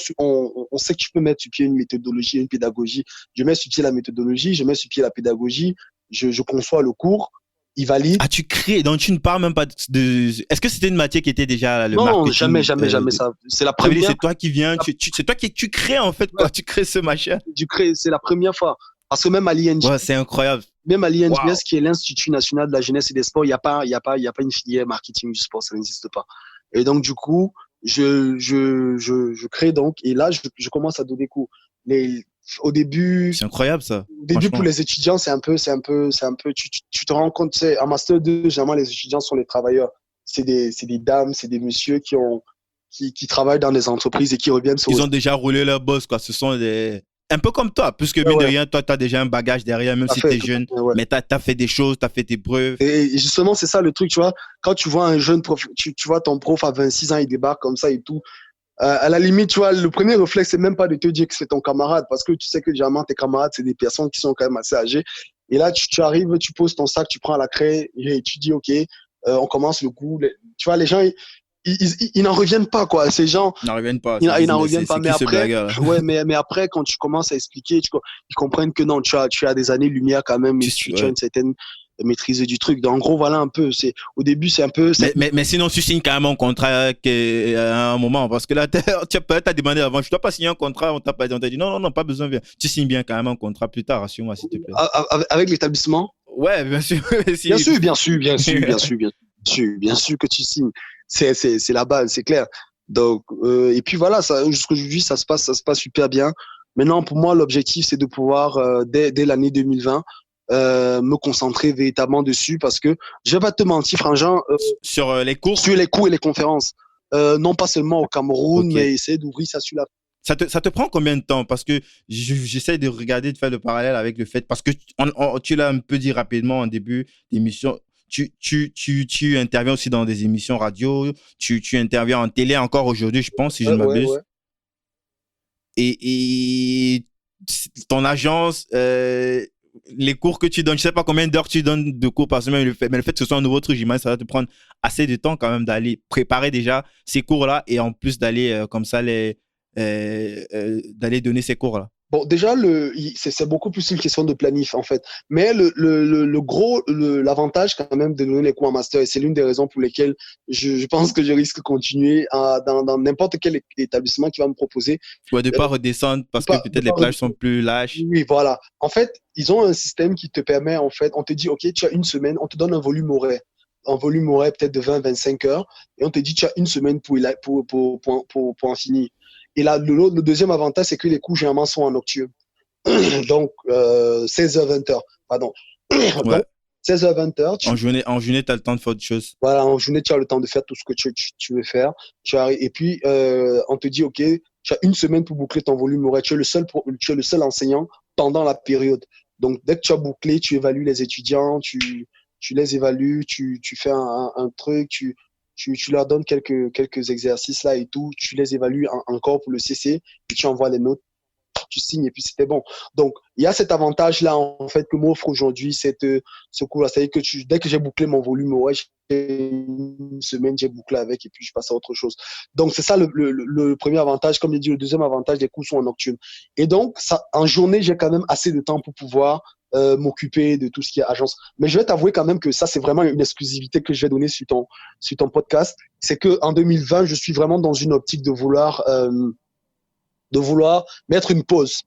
sait que tu peux mettre sur pied une méthodologie, une pédagogie. Je mets sur pied la méthodologie, je mets sur pied la pédagogie, je conçois le cours. Il valide. Ah, tu crées, donc tu ne parles même pas de. Est-ce que c'était une matière qui était déjà le marketing? Non, jamais ça. C'est la première. C'est toi qui viens, c'est toi qui crées en fait, quoi. Tu crées ce machin. C'est la première fois. Parce que même à l'INJ. Ouais, c'est incroyable. Même à l'INJS, qui est l'Institut national de la jeunesse et des sports, il n'y a pas une filière marketing du sport, ça n'existe pas. Et donc, du coup, je crée donc, et là, je commence à donner cours. Au début. C'est incroyable, ça. Au début, pour les étudiants, c'est un peu, tu te rends compte, en master 2, généralement, les étudiants sont les travailleurs. C'est des dames, c'est des messieurs qui travaillent dans des entreprises et qui reviennent sur. Ils ont déjà roulé leur boss, quoi. Ce sont un peu comme toi, puisque mine de rien, toi, tu as déjà un bagage derrière, même si tu es jeune, mais tu as fait des choses, tu as fait tes preuves. Et justement, c'est ça le truc, tu vois. Quand tu vois un jeune prof, tu vois ton prof à 26 ans, il débarque comme ça et tout. À la limite, tu vois, le premier réflexe, c'est même pas de te dire que c'est ton camarade, parce que tu sais que généralement, tes camarades, c'est des personnes qui sont quand même assez âgées. Et là, tu arrives, tu poses ton sac, tu prends la craie et tu dis, OK, on commence le coup. Tu vois, les gens, ils n'en reviennent pas, quoi. Ces gens, Ils n'en reviennent pas. ils Disent, n'en mais reviennent pas. c'est Mais qui ce après, blagueur là? ouais, mais après, quand tu commences à expliquer, ils comprennent que non, tu as des années-lumière quand même et tu as Ouais. une certaine maîtrise du truc. Donc, en gros, voilà un peu. Au début, c'est un peu. Mais sinon, tu signes carrément un contrat à un moment, parce que là, tu as demandé avant, je ne dois pas signer un contrat, on t'a pas dit, on t'a dit non, non, non, pas besoin, viens. Tu signes bien carrément un contrat plus tard, rassure-moi, s'il te plaît. Avec l'établissement? Ouais, bien sûr. Bien sûr, bien sûr, bien sûr, bien sûr, bien sûr, bien sûr que tu signes. C'est la base, c'est clair. Donc, et puis voilà, jusqu'aujourd'hui, ça se passe super bien. Maintenant, pour moi, l'objectif, c'est de pouvoir, dès l'année 2020, me concentrer véritablement dessus parce que je vais pas te mentir, Frangin, Sur les cours? sur les cours et les conférences. Non pas seulement au Cameroun, Ok. mais essayer d'ouvrir ça sur la. Ça te prend combien de temps? Parce que j'essaie de regarder, de faire le parallèle avec le fait, parce que tu l'as un peu dit rapidement en début d'émission, tu interviens aussi dans des émissions radio, tu interviens en télé encore aujourd'hui, je pense, si je ne Ouais, m'abuse. ouais. Et ton agence, les cours que tu donnes, je ne sais pas combien d'heures tu donnes de cours par semaine, mais le fait que ce soit un nouveau truc, j'imagine que ça va te prendre assez de temps quand même d'aller préparer déjà ces cours-là et en plus d'aller comme ça d'aller donner ces cours-là. Bon, déjà, c'est beaucoup plus une question de planif, en fait. Mais l'avantage quand même de donner les cours en master, et c'est l'une des raisons pour lesquelles je pense que je risque de continuer dans n'importe quel établissement qui va me proposer. Ouais, de ne pas redescendre parce que peut-être les plages sont plus lâches. Oui, voilà. En fait, ils ont un système qui te permet, en fait, on te dit, OK, tu as une semaine, on te donne un volume horaire. Un volume horaire peut-être de 20-25 heures, et on te dit, tu as une semaine pour en finir. Et là, le deuxième avantage, c'est que les cours, généralement, sont en nocturne. Donc, 16h, 20h, pardon. Ouais. Donc, 16h, 20h. En journée, tu as le temps de faire autre chose. Voilà, en journée, tu as le temps de faire tout ce que tu veux faire. Et puis, on te dit, OK, tu as une semaine pour boucler ton volume horaire. Tu es le seul enseignant pendant la période. Donc, dès que tu as bouclé, tu évalues les étudiants, tu les évalues, tu fais un truc, tu leur donnes quelques exercices là et tout, tu les évalues encore pour le CC, puis tu envoies les notes, tu signes et puis c'était bon. Donc, il y a cet avantage-là, en fait, que m'offre aujourd'hui ce cours-là. C'est-à-dire que dès que j'ai bouclé mon volume, ouais, une semaine, j'ai bouclé avec et puis je passe à autre chose. Donc, c'est ça le premier avantage. Comme je dit, le deuxième avantage, les cours sont en nocturne. Et donc, en journée, j'ai quand même assez de temps pour pouvoir m'occuper de tout ce qui est agence. Mais je vais t'avouer quand même que ça, c'est vraiment une exclusivité que je vais donner sur ton podcast. C'est qu'en 2020, je suis vraiment dans une optique de vouloir mettre une pause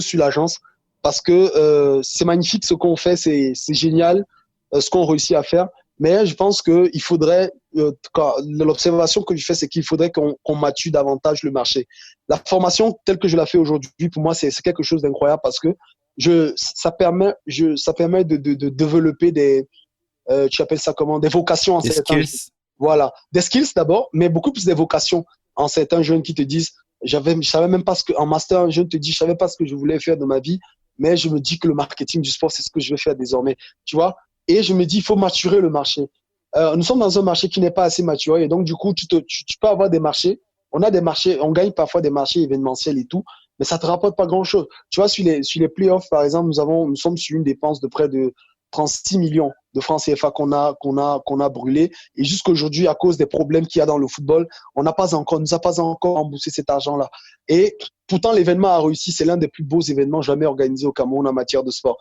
sur l'agence parce que c'est magnifique ce qu'on fait, c'est génial ce qu'on réussit à faire. Mais je pense qu'il faudrait, l'observation que je fais, c'est qu'il faudrait qu'on mature davantage le marché. La formation telle que je la fais aujourd'hui, pour moi, c'est quelque chose d'incroyable parce que ça permet de développer tu appelles ça comment, des vocations en certains jeunes. Voilà, des skills d'abord, mais beaucoup plus des vocations en certains jeunes qui te disent, je savais même pas en master, un jeune te dit, je savais pas ce que je voulais faire de ma vie, mais je me dis que le marketing du sport, c'est ce que je vais faire désormais, tu vois. Et je me dis, il faut maturer le marché. Nous sommes dans un marché qui n'est pas assez maturé, et donc du coup, tu peux avoir des marchés. On a des marchés, on gagne parfois des marchés événementiels et tout, mais ça te rapporte pas grand chose. Tu vois, sur les playoffs, par exemple, nous sommes sur une dépense de près de 36 millions de francs CFA qu'on a brûlé. Et jusqu'aujourd'hui, à cause des problèmes qu'il y a dans le football, nous n'a pas encore remboursé cet argent-là. Et pourtant, l'événement a réussi. C'est l'un des plus beaux événements jamais organisés au Cameroun en matière de sport.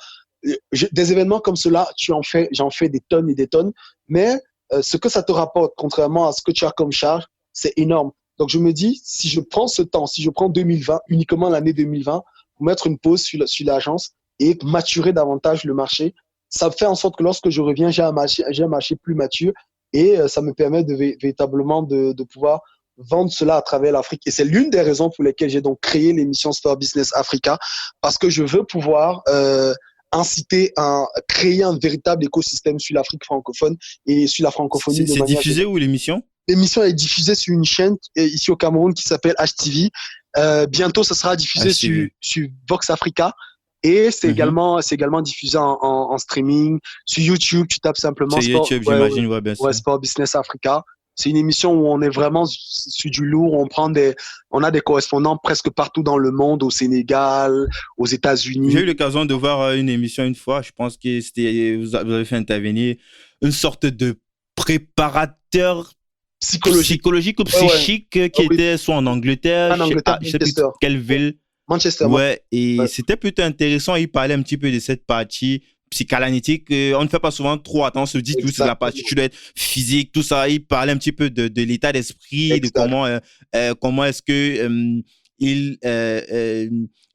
Des événements comme cela, j'en fais des tonnes et des tonnes. Mais ce que ça te rapporte, contrairement à ce que tu as comme charge, c'est énorme. Donc, je me dis, si je prends ce temps, si je prends 2020, uniquement l'année 2020, pour mettre une pause sur l'agence et maturer davantage le marché, ça fait en sorte que lorsque je reviens, j'ai un marché plus mature et ça me permet véritablement de pouvoir vendre cela à travers l'Afrique. Et c'est l'une des raisons pour lesquelles j'ai donc créé l'émission Sport Business Africa, parce que je veux pouvoir inciter à créer un véritable écosystème sur l'Afrique francophone et sur la francophonie. C'est diffusé où l'émission? L'émission est diffusée sur une chaîne ici au Cameroun qui s'appelle HTV. Bientôt, ça sera diffusé sur Vox Africa. Et c'est également diffusé en streaming. Sur YouTube, tu tapes simplement YouTube, j'imagine, ouais, bien sûr. Sport Business Africa. C'est une émission où on est vraiment sur du lourd. On a des correspondants presque partout dans le monde, au Sénégal, aux États-Unis. J'ai eu l'occasion de voir une émission une fois. Je pense que vous avez fait intervenir une sorte de préparateur psychologique ou psychique qui était soit en Angleterre, je sais plus quelle ville. Manchester. Ouais, et c'était plutôt intéressant. Il parlait un petit peu de cette partie psychanalytique. On ne fait pas souvent trop attention. On se dit tout sur la partie, tu dois être physique, tout ça. Il parlait un petit peu de l'état d'esprit, de comment est-ce que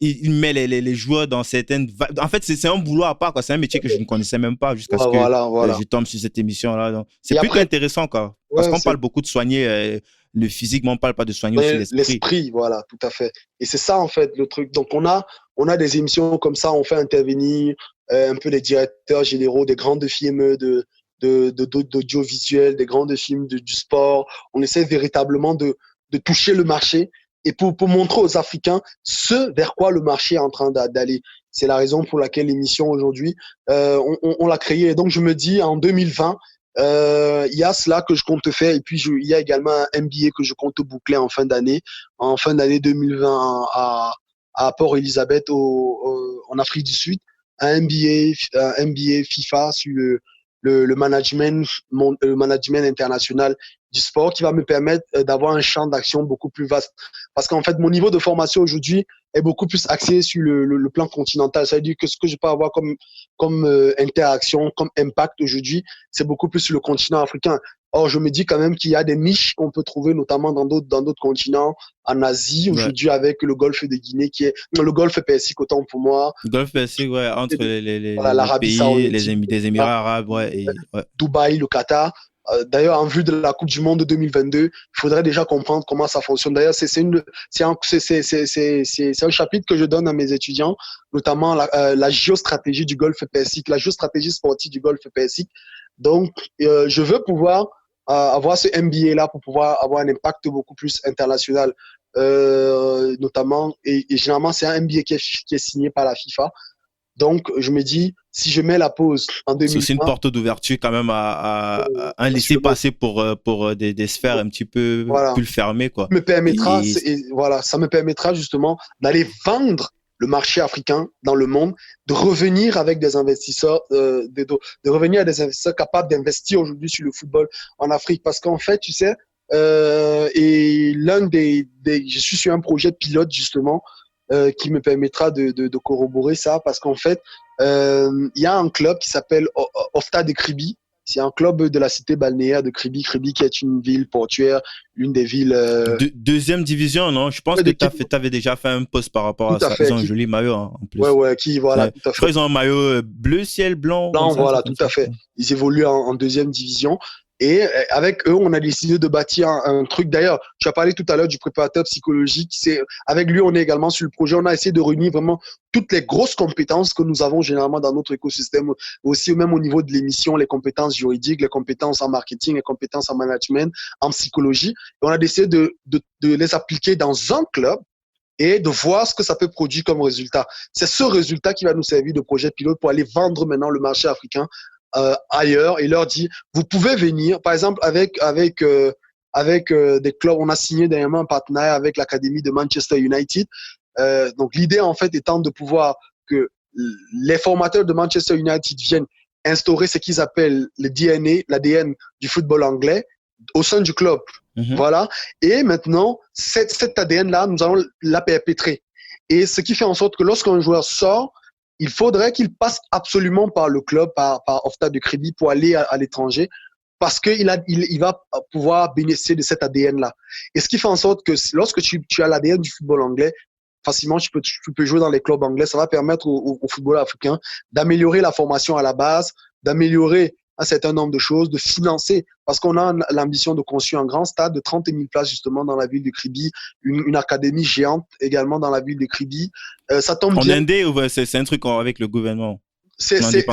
il met les joueurs dans certaines. En fait, c'est un boulot à part, quoi. C'est un métier que je ne connaissais même pas jusqu'à ce que je tombe sur cette émission-là. Donc, c'est plutôt intéressant, quoi. Parce qu'on parle beaucoup de soigner le physique, mais on ne parle pas de soigner aussi l'esprit. L'esprit, voilà, tout à fait. Et c'est ça, en fait, le truc. Donc, on a des émissions comme ça, on fait intervenir un peu les directeurs généraux des grandes firmes d'audiovisuel, des grandes firmes du sport. On essaie véritablement de toucher le marché et pour montrer aux Africains ce vers quoi le marché est en train d'aller. C'est la raison pour laquelle l'émission aujourd'hui, on l'a créée. Et donc, je me dis, en 2020, il y a cela que je compte faire et puis il y a également un MBA que je compte boucler en fin d'année 2020 à Port Elizabeth en Afrique du Sud, un MBA FIFA sur le management international du sport qui va me permettre d'avoir un champ d'action beaucoup plus vaste. Parce qu'en fait, mon niveau de formation aujourd'hui est beaucoup plus axé sur le plan continental. Ça veut dire que ce que je peux avoir comme interaction, comme impact aujourd'hui, c'est beaucoup plus sur le continent africain. Or, je me dis quand même qu'il y a des niches qu'on peut trouver, notamment dans d'autres continents, en Asie, aujourd'hui, avec le golfe de Guinée, le golfe Persique, autant pour moi. Le golfe Persique, ouais, entre les pays, les Émirats arabes, ouais. Dubaï, le Qatar. D'ailleurs, en vue de la Coupe du Monde de 2022, il faudrait déjà comprendre comment ça fonctionne. D'ailleurs, c'est un chapitre que je donne à mes étudiants, notamment la géostratégie du golfe Persique, la géostratégie sportive du golfe Persique. Donc, je veux pouvoir avoir ce MBA-là pour pouvoir avoir un impact beaucoup plus international, notamment, et généralement, c'est un MBA qui est signé par la FIFA. Donc, je me dis, si je mets la pause en 2020... C'est aussi une porte d'ouverture quand même à un laisser-passer pour des sphères un petit peu plus fermées, quoi. Ça me permettra justement d'aller vendre le marché africain dans le monde, de revenir avec des investisseurs, de revenir à des investisseurs capables d'investir aujourd'hui sur le football en Afrique. Parce qu'en fait, tu sais, et je suis sur un projet pilote justement qui me permettra de corroborer ça, parce qu'en fait, il y a un club qui s'appelle Ofta de Kribi. C'est un club de la cité balnéaire de Kribi. Kribi qui est une ville portuaire, une des villes... Deuxième division, non? Je pense que tu avais déjà fait un post par rapport à ça. Ils ont un joli maillot, hein, en plus. Ouais, voilà, tout à fait. Je crois qu'ils ont un maillot bleu ciel, blanc. Voilà, tout à fait. Ils évoluent en deuxième division. Et avec eux, on a décidé de bâtir un truc. D'ailleurs, tu as parlé tout à l'heure du préparateur psychologique. Avec lui, on est également sur le projet. On a essayé de réunir vraiment toutes les grosses compétences que nous avons généralement dans notre écosystème, aussi même au niveau de l'émission, les compétences juridiques, les compétences en marketing, les compétences en management, en psychologie. Et on a décidé de les appliquer dans un club et de voir ce que ça peut produire comme résultat. C'est ce résultat qui va nous servir de projet pilote pour aller vendre maintenant le marché africain ailleurs, et leur dit, vous pouvez venir, par exemple, avec des clubs. On a signé dernièrement un partenariat avec l'Académie de Manchester United. Donc, l'idée, en fait, étant de pouvoir que les formateurs de Manchester United viennent instaurer ce qu'ils appellent le DNA, l'ADN du football anglais au sein du club. Voilà. Et maintenant, cet ADN-là, nous allons la perpétrer. Et ce qui fait en sorte que lorsqu'un joueur sort, il faudrait qu'il passe absolument par le club, par Ofta de Kribi pour aller à l'étranger, parce qu'il va pouvoir bénéficier de cet ADN-là. Et ce qui fait en sorte que lorsque tu as l'ADN du football anglais, facilement, tu peux jouer dans les clubs anglais. Ça va permettre au football africain d'améliorer la formation à la base, d'améliorer un certain nombre de choses, de financer, parce qu'on a l'ambition de construire un grand stade de 30 000 places justement dans la ville de Kribi, une académie géante également dans la ville de Kribi. Ça tombe bien. En Indé, ou c'est un truc avec le gouvernement? C'est indé.